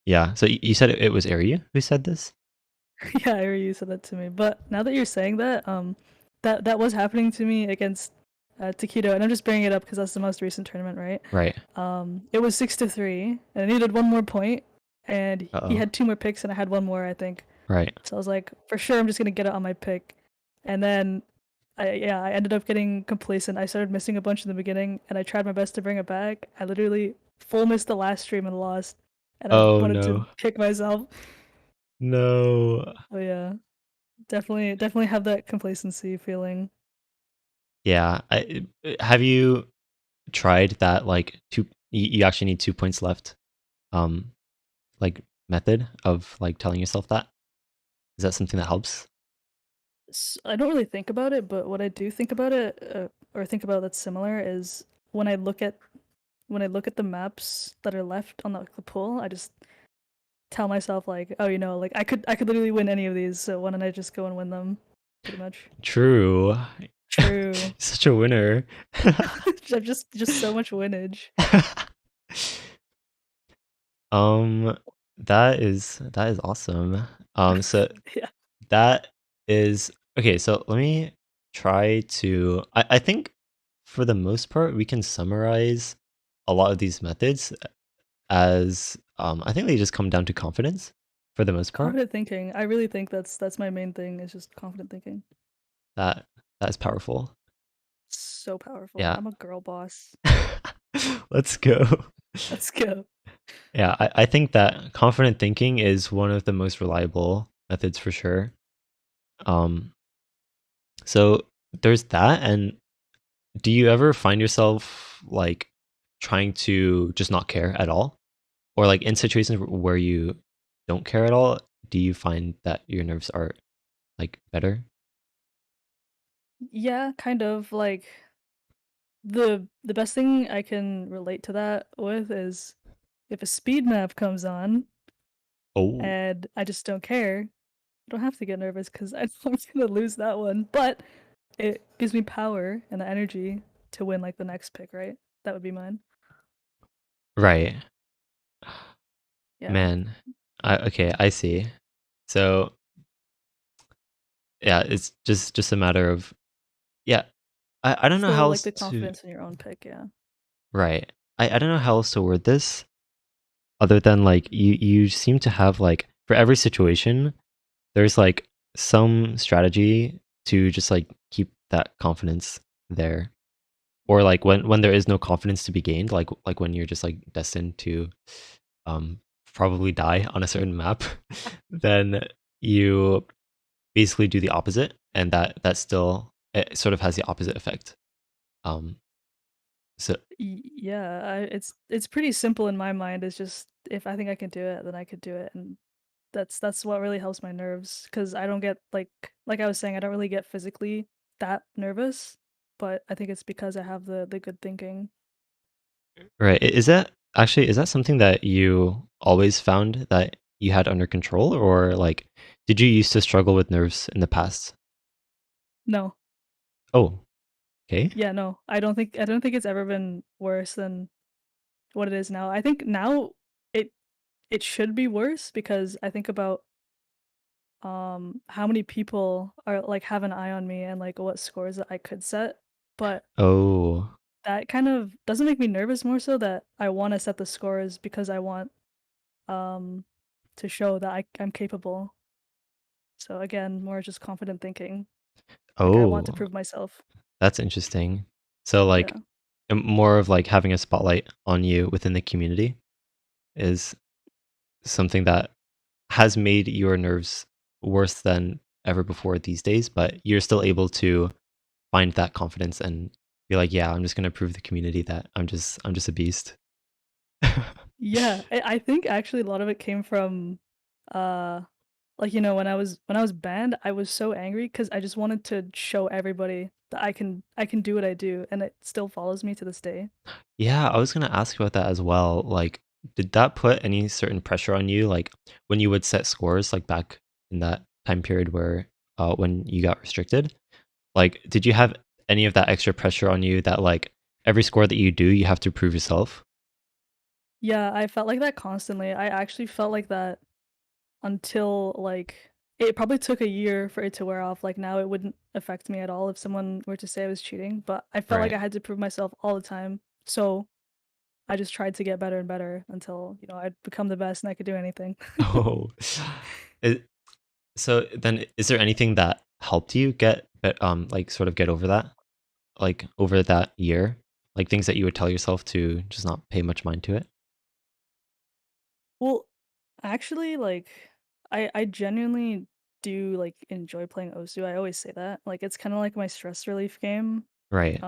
yeah, so you said it was Arya who said this? yeah, I already said that to me. But now that you're saying that, that was happening to me against Taquito, and I'm just bringing it up because that's the most recent tournament, right? Right. It was 6-3, and I needed one more point, and he Uh-oh. had two more picks, and I had one more, I think. Right. So I was like, for sure, I'm just gonna get it on my pick, and then, I ended up getting complacent. I started missing a bunch in the beginning, and I tried my best to bring it back. I literally full missed the last stream and lost, and I Oh wanted to no. kick myself. No. Oh yeah, definitely have that complacency feeling. Yeah. Have you tried that like you actually need 2 points left um like method of like telling yourself that? Is that something that helps? I don't really think about it, but what I do think about it, or think about that's similar, is when I look at the maps that are left on the pool, I just tell myself like, oh, like I could literally win any of these, so why don't I just go and win them? Pretty much. True. True. Such a winner. I'm just so much winnage. Um, that is awesome. So Yeah, that is okay. So let me try to. I think for the most part we can summarize a lot of these methods as I think they just come down to confidence for the most part. confident thinking. I really think that's my main thing. Is just confident thinking. That that is powerful. So powerful. Yeah. I'm a girl boss. Let's go. Let's go. Yeah, I think that confident thinking is one of the most reliable methods for sure. Um, so there's that. And do you ever find yourself like trying to just not care at all? Or like in situations where you don't care at all, do you find that your nerves are like better? Yeah, kind of like the best thing I can relate to that with is if a speed map comes on Oh, and I just don't care, I don't have to get nervous because I know I'm gonna lose that one. But it gives me power and the energy to win like the next pick, right? That would be mine. right. Yeah. Man. Okay, I see. So yeah, it's just a matter of yeah. I don't Just know the how like else the to confidence in your own pick, yeah. right. I don't know how else to word this. other than like you seem to have like for every situation there's like some strategy to just like keep that confidence there. Or like when there is no confidence to be gained, like when you're just like destined to um probably die on a certain map, then you basically do the opposite, and that still it sort of has the opposite effect. Um so Yeah, it's pretty simple in my mind. It's just if I think I can do it, then I could do it, and that's what really helps my nerves because I don't get like I was saying, I don't really get physically that nervous, but I think it's because I have the good thinking. right, is that something that you always found that you had under control, or like did you used to struggle with nerves in the past? No, Oh, okay. yeah, no, I don't think it's ever been worse than what it is now. I think now it it should be worse because I think about how many people are like have an eye on me and like what scores that I could set, but Oh. that kind of doesn't make me nervous more so that I want to set the scores because I want um to show that I'm capable. So again, more just confident thinking. Like I want to Oh, prove myself. that's interesting. So like Yeah. more of like having a spotlight on you within the community is something that has made your nerves worse than ever before these days, but you're still able to find that confidence and be like, yeah, I'm just gonna prove the community that I'm just a beast. Yeah, I think actually a lot of it came from uh like when I was banned, I was so angry because I just wanted to show everybody that I can do what I do and it still follows me to this day. Yeah, I was gonna ask about that as well. Like, did that put any certain pressure on you? Like when you would set scores, like back in that time period where when you got restricted? Like, did you have any of that extra pressure on you that like every score that you do, you have to prove yourself? Yeah, I felt like that constantly. I actually felt like that until like it probably took a year for it to wear off. Like now it wouldn't affect me at all if someone were to say I was cheating, but I felt like Right. I had to prove myself all the time. So I just tried to get better and better until, I'd become the best and I could do anything. Oh. It, so then is there anything that helped you get but like sort of get over that? Like over that year? Like things that you would tell yourself to just not pay much mind to it? Well, actually, like I genuinely do like enjoy playing Osu. I always say that. Like it's kind of like my stress relief game. Right.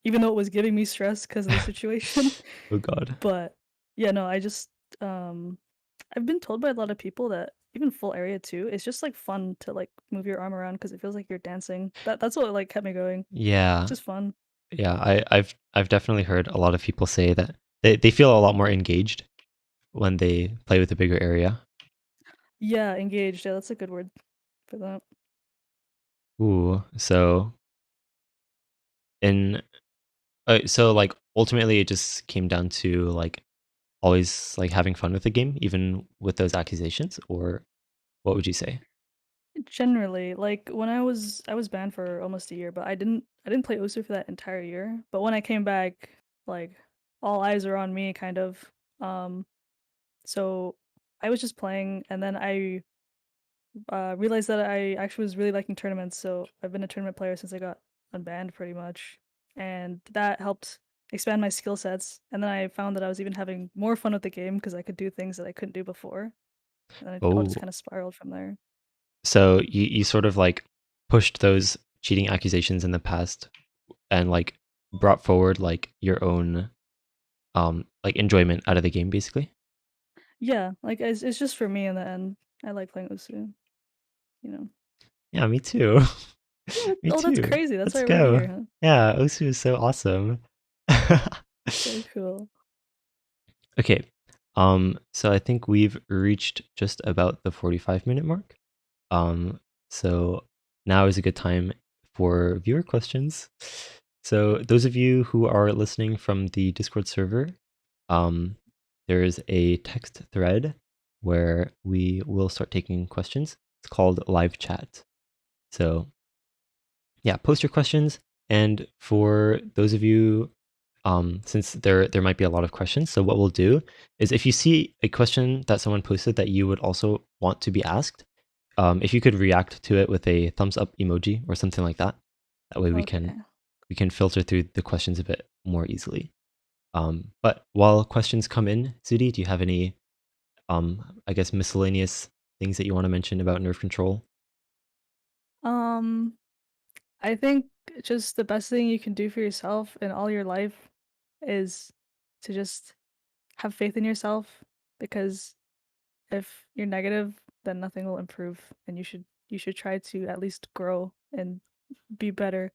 Even though it was giving me stress because of the situation. Oh god. But yeah, no, um I've been told by a lot of people that even full area too, it's just like fun to like move your arm around because it feels like you're dancing. That's what like kept me going. Yeah. Just fun. Yeah, I've definitely heard a lot of people say that they feel a lot more engaged when they play with a bigger area. Yeah, engaged. Yeah, that's a good word for that. Ooh, so in so like ultimately it just came down to like always like having fun with the game, even with those accusations, or what would you say? Generally, like when I was banned for almost a year, but I didn't play Osu for that entire year. But when I came back, like all eyes are on me kind of. Um so I was just playing and then I realized that I actually was really liking tournaments, so I've been a tournament player since I got unbanned pretty much. And that helped expand my skill sets. And then I found that I was even having more fun with the game because I could do things that I couldn't do before. And it all just Oh, kind of spiraled from there. so you sort of like pushed those cheating accusations in the past and like brought forward like your own like enjoyment out of the game basically. Yeah, like it's just for me in the end. I like playing Usu, you know. Yeah, me too. Me Oh, that's too. crazy. That's Let's why we're go. here, huh? Yeah, Osu is so awesome. So cool. Okay. So I think we've reached just about the 45-minute mark. Um, so now is a good time for viewer questions. So those of you who are listening from the Discord server, um, there is a text thread where we will start taking questions. It's called live chat. So yeah, post your questions. And for those of you since there might be a lot of questions. So what we'll do is if you see a question that someone posted that you would also want to be asked, if you could react to it with a thumbs up emoji or something like that, that way Okay. we can filter through the questions a bit more easily. But while questions come in, Zudi, do you have any I guess miscellaneous things that you want to mention about nerve control? Um, I think just the best thing you can do for yourself in all your life is to just have faith in yourself because if you're negative, then nothing will improve and you should try to at least grow and be better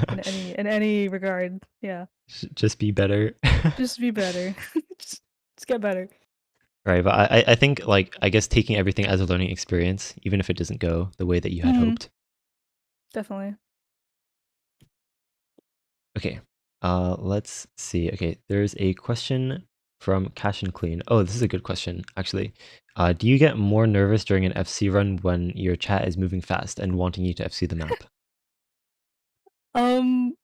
in any regard. Yeah. Just be better. Just be better. just, just get better. Right, but I think like I guess taking everything as a learning experience, even if it doesn't go the way that you had Mhm. hoped. Definitely. Okay, let's see. Okay, there's a question from Cash and Clean. Oh, this is a good question actually. Do you get more nervous during an FC run when your chat is moving fast and wanting you to FC the map? Um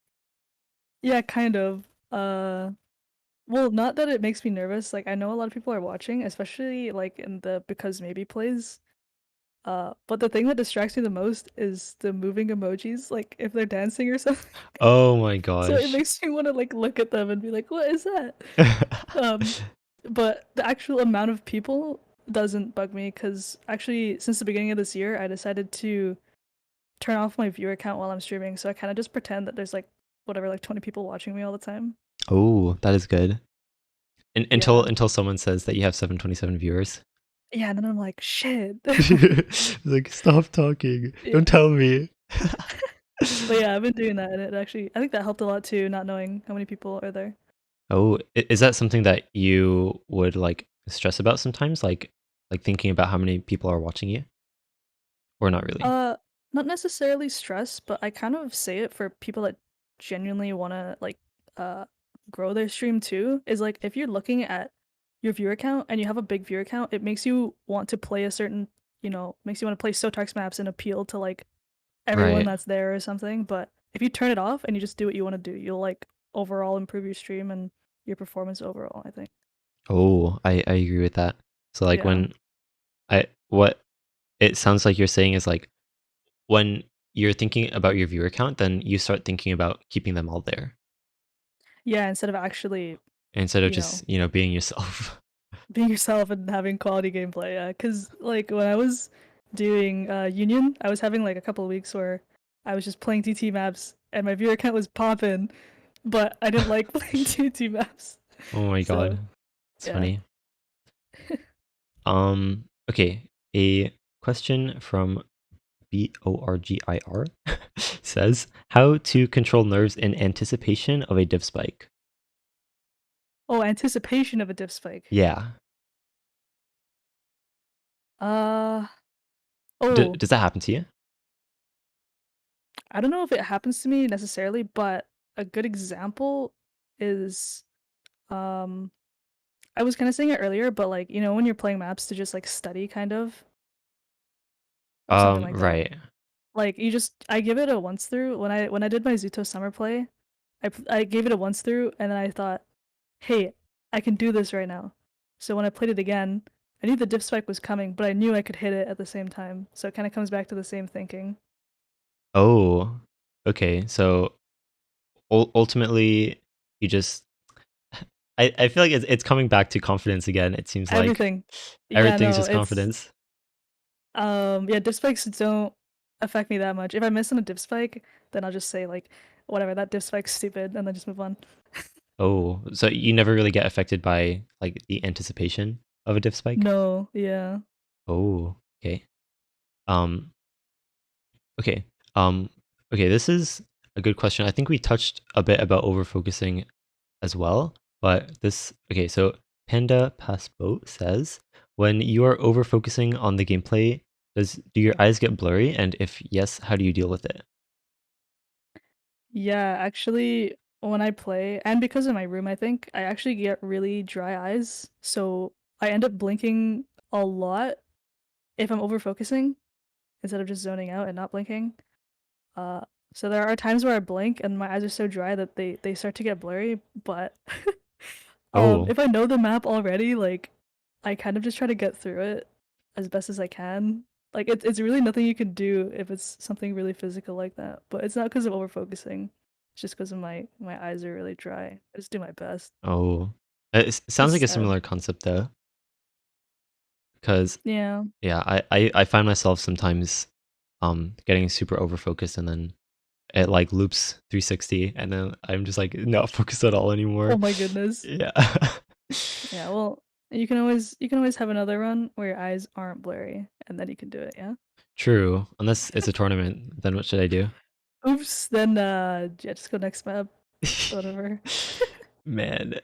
yeah, kind of. Well, not that it makes me nervous. Like I know a lot of people are watching, especially like in the because maybe plays. But the thing that distracts me the most is the moving emojis, like if they're dancing or something. Oh my So it gosh. makes me want to like look at them and be like, "What is that?" Um, but the actual amount of people doesn't bug me because actually, since the beginning of this year, I decided to turn off my viewer account while I'm streaming. So I kind of just pretend that there's like whatever, like 20 people watching me all the time. Oh, that is good. Yeah, Until someone says that you have 727 viewers. yeah, and then I'm like, shit. Like, stop talking. Yeah. Don't tell me. But yeah, I've been doing that, and it actually, I think that helped a lot too, not knowing how many people are there. Oh, is that something that you would like stress about sometimes? Like thinking about how many people are watching you? Or not really? Uh, Not necessarily stress, but I kind of say it for people that genuinely want to like uh grow their stream too. Is like if you're looking at your viewer count and you have a big viewer count, it makes you want to play a certain, makes you want to play Sotarks maps and appeal to like everyone Right. that's there or something. But if you turn it off and you just do what you want to do, you'll like overall improve your stream and your performance overall, I think. Oh, I agree with that. So like Yeah. when I what it sounds like you're saying is like when you're thinking about your viewer count, then you start thinking about keeping them all there Yeah, instead of actually, instead of you know, just, being yourself. being yourself and having quality gameplay. Yeah, because like when I was doing Union, I was having like a couple of weeks where I was just playing TT maps and my viewer count was popping, but I didn't like playing TT maps. Oh my So god. It's yeah. funny. Okay, a question from Borgir says, "How to control nerves in anticipation of a div spike?" Oh, anticipation of a diff spike. Yeah. Uh oh, Does that happen to you? I don't know if it happens to me necessarily, but a good example is um I was kind of saying it earlier, but like when you're playing maps to just like study kind of or something like that. Right. Like I give it a once through when I did my Zuto summer play. I gave it a once through and then I thought, hey, I can do this right now. So when I played it again, I knew the diff spike was coming, but I knew I could hit it at the same time. So it kind of comes back to the same thinking. Oh, okay. So ultimately, you just I feel like it's coming back to confidence again. It seems like Everything. Yeah, everything's no, just it's confidence. yeah, diff spikes don't affect me that much. If I miss on a diff spike, then I'll just say like, whatever, that diff spike's stupid, and then just move on. Oh, so you never really get affected by like the anticipation of a diff spike? No, yeah. Oh, okay. Um, okay. Um, okay, this is a good question. I think we touched a bit about over focusing as well, but okay, so Panda Passboat says, when you are over focusing on the gameplay, do your eyes get blurry? And if yes, how do you deal with it? Yeah, actually, when I play, and because of my room, I think, I actually get really dry eyes. So I end up blinking a lot if I'm over focusing instead of just zoning out and not blinking. Uh, So there are times where I blink and my eyes are so dry that they start to get blurry, but Oh, if I know the map already, like I kind of just try to get through it as best as I can. Like it's really nothing you can do if it's something really physical like that. But it's not because of over focusing. It's just because of my eyes are really dry. I just do my best. oh. It sounds It's like a sad. similar concept though, because Yeah. yeah, I find myself sometimes getting super over focused and then it like loops 360 and then I'm just like not focused at all Oh anymore. my goodness. Yeah. Yeah, well, you can always have another run where your eyes aren't blurry and then you can do it, yeah? True. Unless it's a tournament, then what should I do? Oops, then yeah, just go next map. Whatever. Man.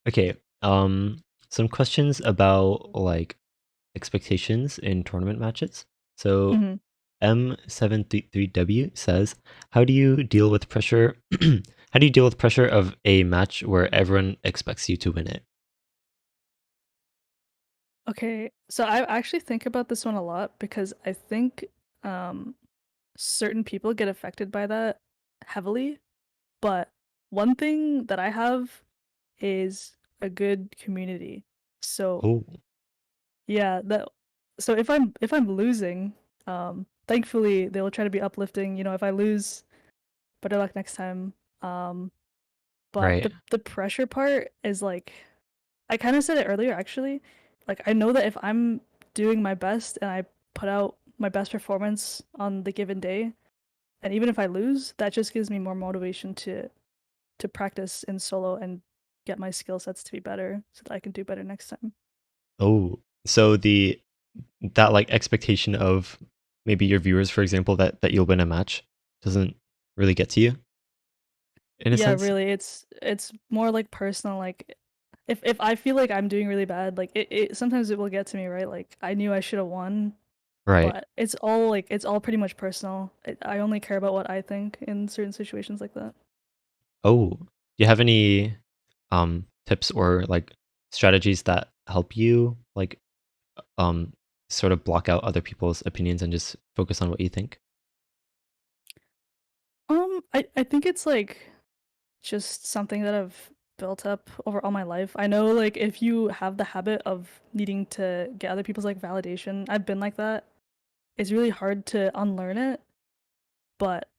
Okay. Some questions about like expectations in tournament matches. So Mhm. M733W says, "How do you deal with pressure? How do you deal with pressure of a match where everyone expects you to win it?" Okay, so I actually think about this one a lot because I think um certain people get affected by that heavily, but one thing that I have is a good community. So, Oh, yeah, that so if I'm losing, thankfully they will try to be uplifting, if I lose, better luck next time. Um, but right. the pressure part is like I kind of said it earlier actually. Like I know that if I'm doing my best and I put out my best performance on the given day, and even if I lose, that just gives me more motivation to practice in solo and get my skill sets to be better so that I can do better next time. Oh, so the that like expectation of maybe your viewers, for example, that you'll win a match doesn't really get to you in a Yeah, sense. really, it's more like personal. Like if I feel like I'm doing really bad, like it sometimes it will get to me, right? Like I knew I should have won, Right. but it's all pretty much personal. I only care about what I think in certain situations like that. Oh, do you have any tips or like strategies that help you like um sort of block out other people's opinions and just focus on what you think? I think it's like just something that I've built up over all my life. I know like if you have the habit of needing to get other people's like validation, I've been like that. It's really hard to unlearn it, but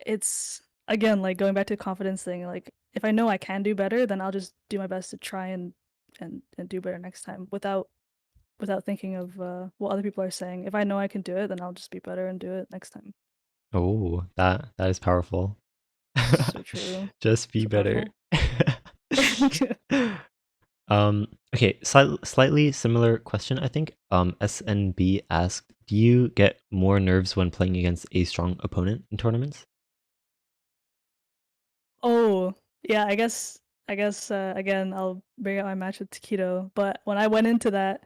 it's again like going back to the confidence thing. Like if I know I can do better, then I'll just do my best to try and do better next time without thinking of what other people are saying. If I know I can do it, then I'll just be better and do it next time. Oh, that is powerful. So true. Just be So better. powerful. Okay, slightly similar question, I think. SNB asked, "Do you get more nerves when playing against a strong opponent in tournaments?" Oh, yeah, I guess again I'll bring out my match with Taquito, but when I went into that,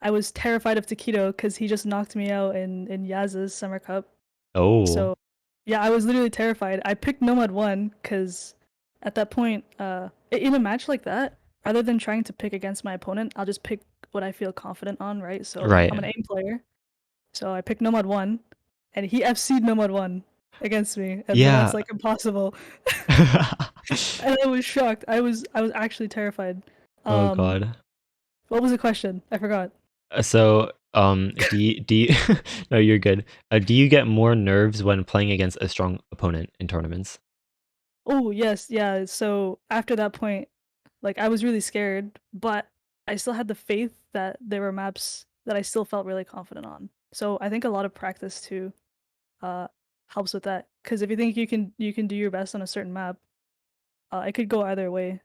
I was terrified of Taquito because he just knocked me out in Yaz's Summer Cup. Oh, So yeah, I was literally terrified. I picked Nomad 1 because at that point, in a match like that, rather than trying to pick against my opponent, I'll just pick what I feel confident on, right? So I'm right. an aim player, so I picked Nomad 1, and he FC'd Nomad 1 against me, and then I was Yeah. like, impossible. And I was shocked. I was actually terrified. Oh Um, God. what was the question? I forgot. So, do you no, you're good. Do you get more nerves when playing against a strong opponent in tournaments? Oh, yes, yeah. So after that point, like I was really scared, but I still had the faith that there were maps that I still felt really confident on. So I think a lot of practice too uh helps with that. Because if you think you can do your best on a certain map, it could go either way.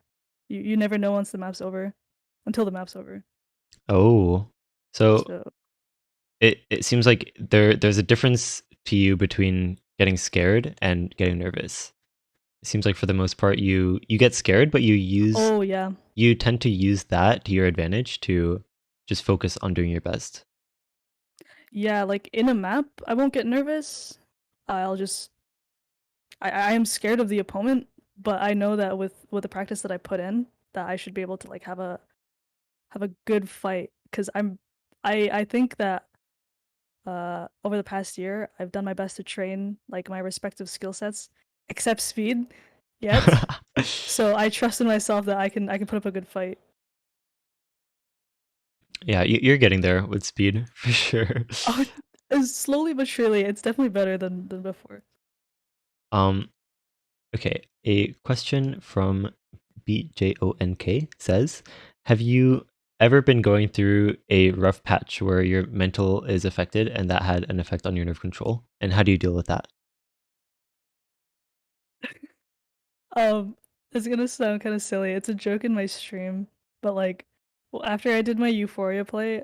You never know once the map's over, until the map's over. Oh, so So it seems like there's a difference to you between getting scared and getting nervous. It seems like for the most part you get scared, but oh yeah. you tend to use that to your advantage to just focus on doing your best. Yeah, like in a map, I won't get nervous. I'll just I am scared of the opponent, but I know that with the practice that I put in, that I should be able to like have a good fight because I think that over the past year, I've done my best to train like my respective skill sets, except speed, yet. So I trust in myself that I can put up a good fight. Yeah, you're getting there with speed for sure. Oh, slowly but surely, it's definitely better than before. Um, okay, a question from BJONK says, have you ever been going through a rough patch where your mental is affected and that had an effect on your nerve control? And how do you deal with that? Um, it's gonna sound kind of silly. It's a joke in my stream, but like, well, after I did my Euphoria play,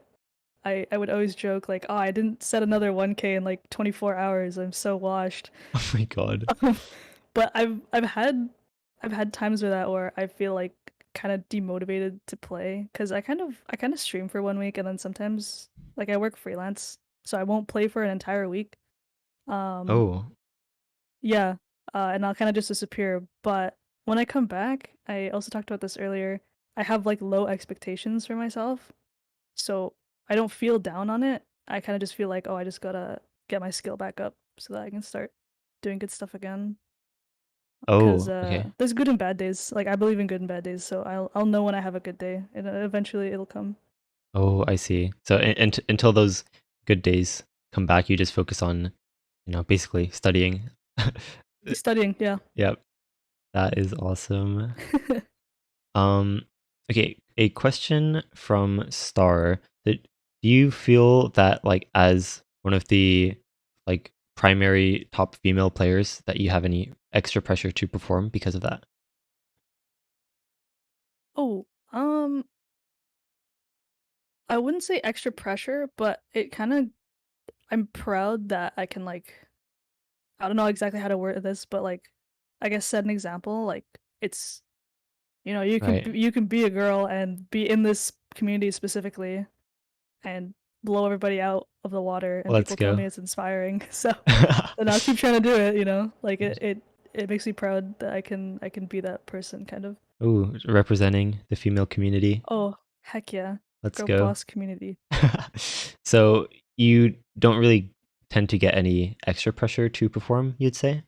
I would always joke like, "Oh, I didn't set another 1K in like 24 hours. I'm so washed." Oh my God. But I've had times with that where I feel like kind of demotivated to play because I kind of stream for 1 week and then sometimes like I work freelance, so I won't play for an entire week. Um, Oh, yeah, and I'll kind of just disappear. But when I come back, I also talked about this earlier. I have like low expectations for myself, so I don't feel down on it. I kind of just feel like, oh, I just gotta get my skill back up so that I can start doing good stuff again. Because oh, okay. there's good and bad days. Like I believe in good and bad days, so I'll know when I have a good day, and eventually it'll come. Oh, I see. So until those good days come back, you just focus on, basically studying. Studying, yeah. Yep, that is awesome. Um, okay, a question from Star. Do you feel that like as one of the like primary top female players that you have any extra pressure to perform because of that? Oh, I wouldn't say extra pressure, but it kind of I'm proud that I can like I don't know exactly how to word this, but like I guess set an example. Like it's Right. you can be a girl and be in this community specifically and blow everybody out of the water, and Let's people tell go. me it's inspiring. So and I'll keep trying to do it. Like it makes me proud that I can be that person kind of. Ooh, representing the female community. Oh heck yeah, Let's girl go. boss community. So you don't really tend to get any extra pressure to perform, you'd say?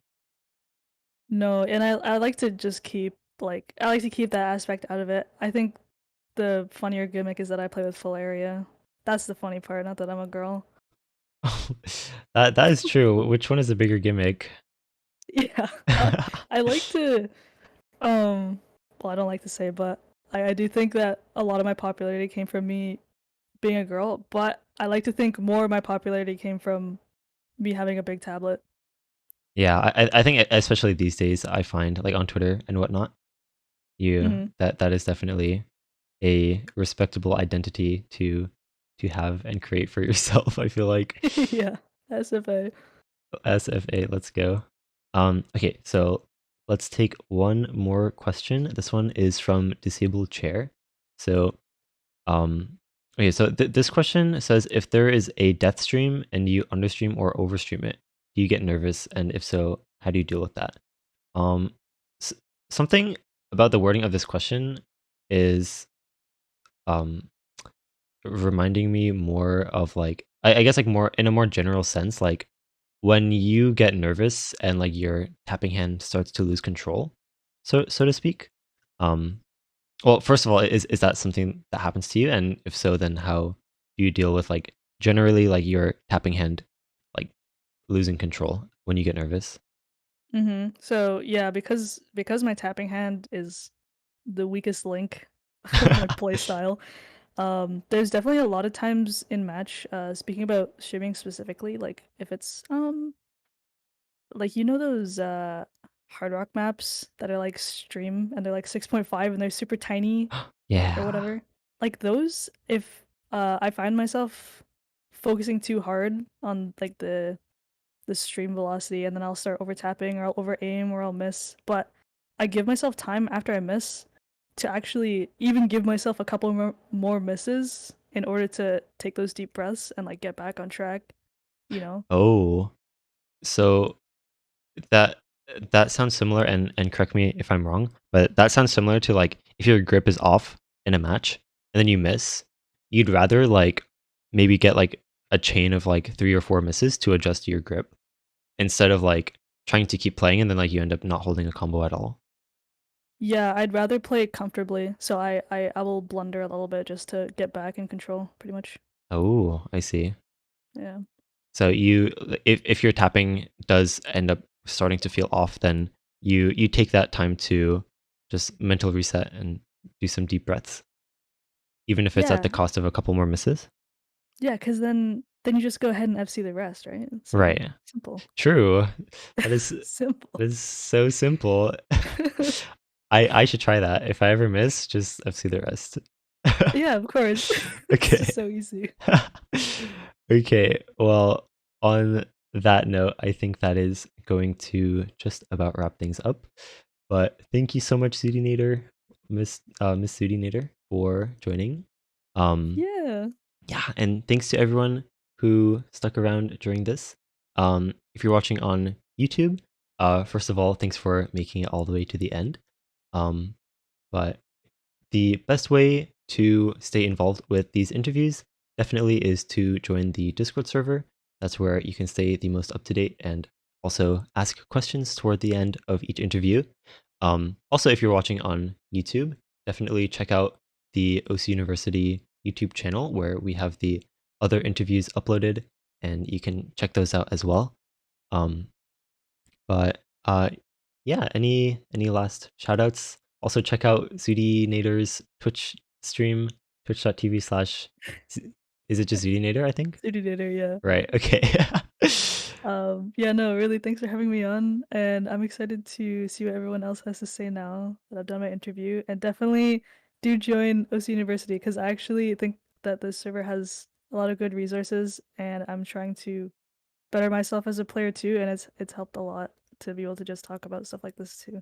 No, and I like to just keep like I like to keep that aspect out of it. I think the funnier gimmick is that I play with full area. That's the funny part, not that I'm a girl. That is true. Which one is the bigger gimmick? Yeah, I like to well, I don't like to say, but I do think that a lot of my popularity came from me being a girl, but I like to think more of my popularity came from me having a big tablet. Yeah, I think especially these days, I find like on Twitter and whatnot, you Hmm. that is definitely a respectable identity to have and create for yourself. I feel like Yeah, SFA. SFA. Let's go. Okay, so let's take one more question. This one is from Disabled Chair. So okay, so this question says if there is a death stream and you understream or overstream it, do you get nervous? And if so, how do you deal with that? Um, s- Something about the wording of this question is um reminding me more of like I guess like more in a more general sense, like when you get nervous and like your tapping hand starts to lose control, so to speak. Um, well, first of all, is that something that happens to you? And if so, then how do you deal with like generally like your tapping hand like losing control when you get nervous? So yeah, because my tapping hand is the weakest link of my play style. There's definitely a lot of times in match. Speaking about streaming specifically, like if it's like those hard rock maps that are like stream and they're like 6.5 and they're super tiny or Yeah. whatever. Like those, if I find myself focusing too hard on like the stream velocity and then I'll start over tapping or I'll over aim or I'll miss. But I give myself time after I miss to actually even give myself a couple more misses in order to take those deep breaths and like get back on track, you know? Oh, so that that sounds similar, and correct me if I'm wrong, but that sounds similar to like if your grip is off in a match and then you miss, you'd rather like maybe get like a chain of like 3 or 4 misses to adjust your grip instead of like trying to keep playing and then like you end up not holding a combo at all. Yeah, I'd rather play comfortably, so I will blunder a little bit just to get back in control, pretty much. Oh, I see. Yeah. So you, if your tapping does end up starting to feel off, then you take that time to just mental reset and do some deep breaths, even if it's at the Yeah. cost of a couple more misses. Yeah, because then you just go ahead and FC the rest, right? So Right. simple. True. That is Simple. that is so simple. I should try that. If I ever miss, just FC the rest. Yeah, of course. It's Okay. just so easy. Okay. Well, on that note, I think that is going to just about wrap things up. But thank you so much, Xootynator, Miss Xootynator, for joining. Um, Yeah. yeah, and thanks to everyone who stuck around during this. If you're watching on YouTube, first of all, thanks for making it all the way to the end. Um, but the best way to stay involved with these interviews definitely is to join the Discord server. That's where you can stay the most up to date and also ask questions toward the end of each interview. Also, if you're watching on YouTube, definitely check out the OC University YouTube channel where we have the other interviews uploaded and you can check those out as well. Um, but yeah, any last shout outs? Also check out Zootynator's Twitch stream, twitch.tv/. Is it just Zootynator, I think? Editor, yeah. Right, okay. Yeah, no, really, thanks for having me on, and I'm excited to see what everyone else has to say now that I've done my interview, and definitely do join OC University because I actually think that this server has a lot of good resources, and I'm trying to better myself as a player too, and it's helped a lot to be able to just talk about stuff like this too.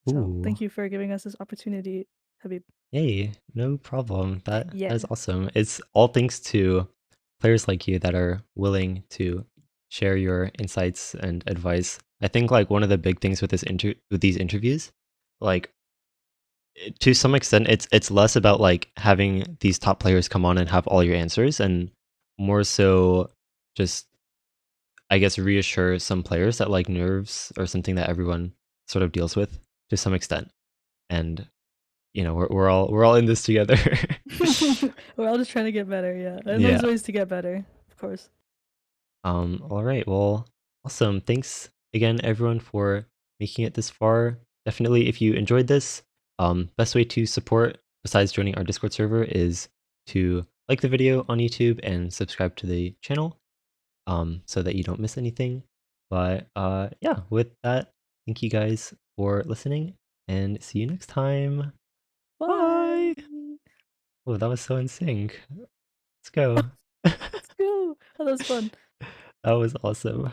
So Ooh. thank you for giving us this opportunity, Habib. Hey, no problem. That is Yeah. awesome. It's all thanks to players like you that are willing to share your insights and advice. I think like one of the big things with with these interviews, like to some extent it's less about like having these top players come on and have all your answers and more so just I guess reassure some players that like nerves are something that everyone sort of deals with to some extent. And we're all in this together. We're all just trying to get better, yeah. And Yeah. there's ways to get better, of course. All right. Well, awesome. Thanks again, everyone, for making it this far. Definitely, if you enjoyed this, best way to support besides joining our Discord server is to like the video on YouTube and subscribe to the channel, so that you don't miss anything. But yeah, with that, thank you guys for listening, and see you next time. Bye. Bye. Oh, that was so in sync. Let's go. Let's go. Oh, that was fun. That was awesome.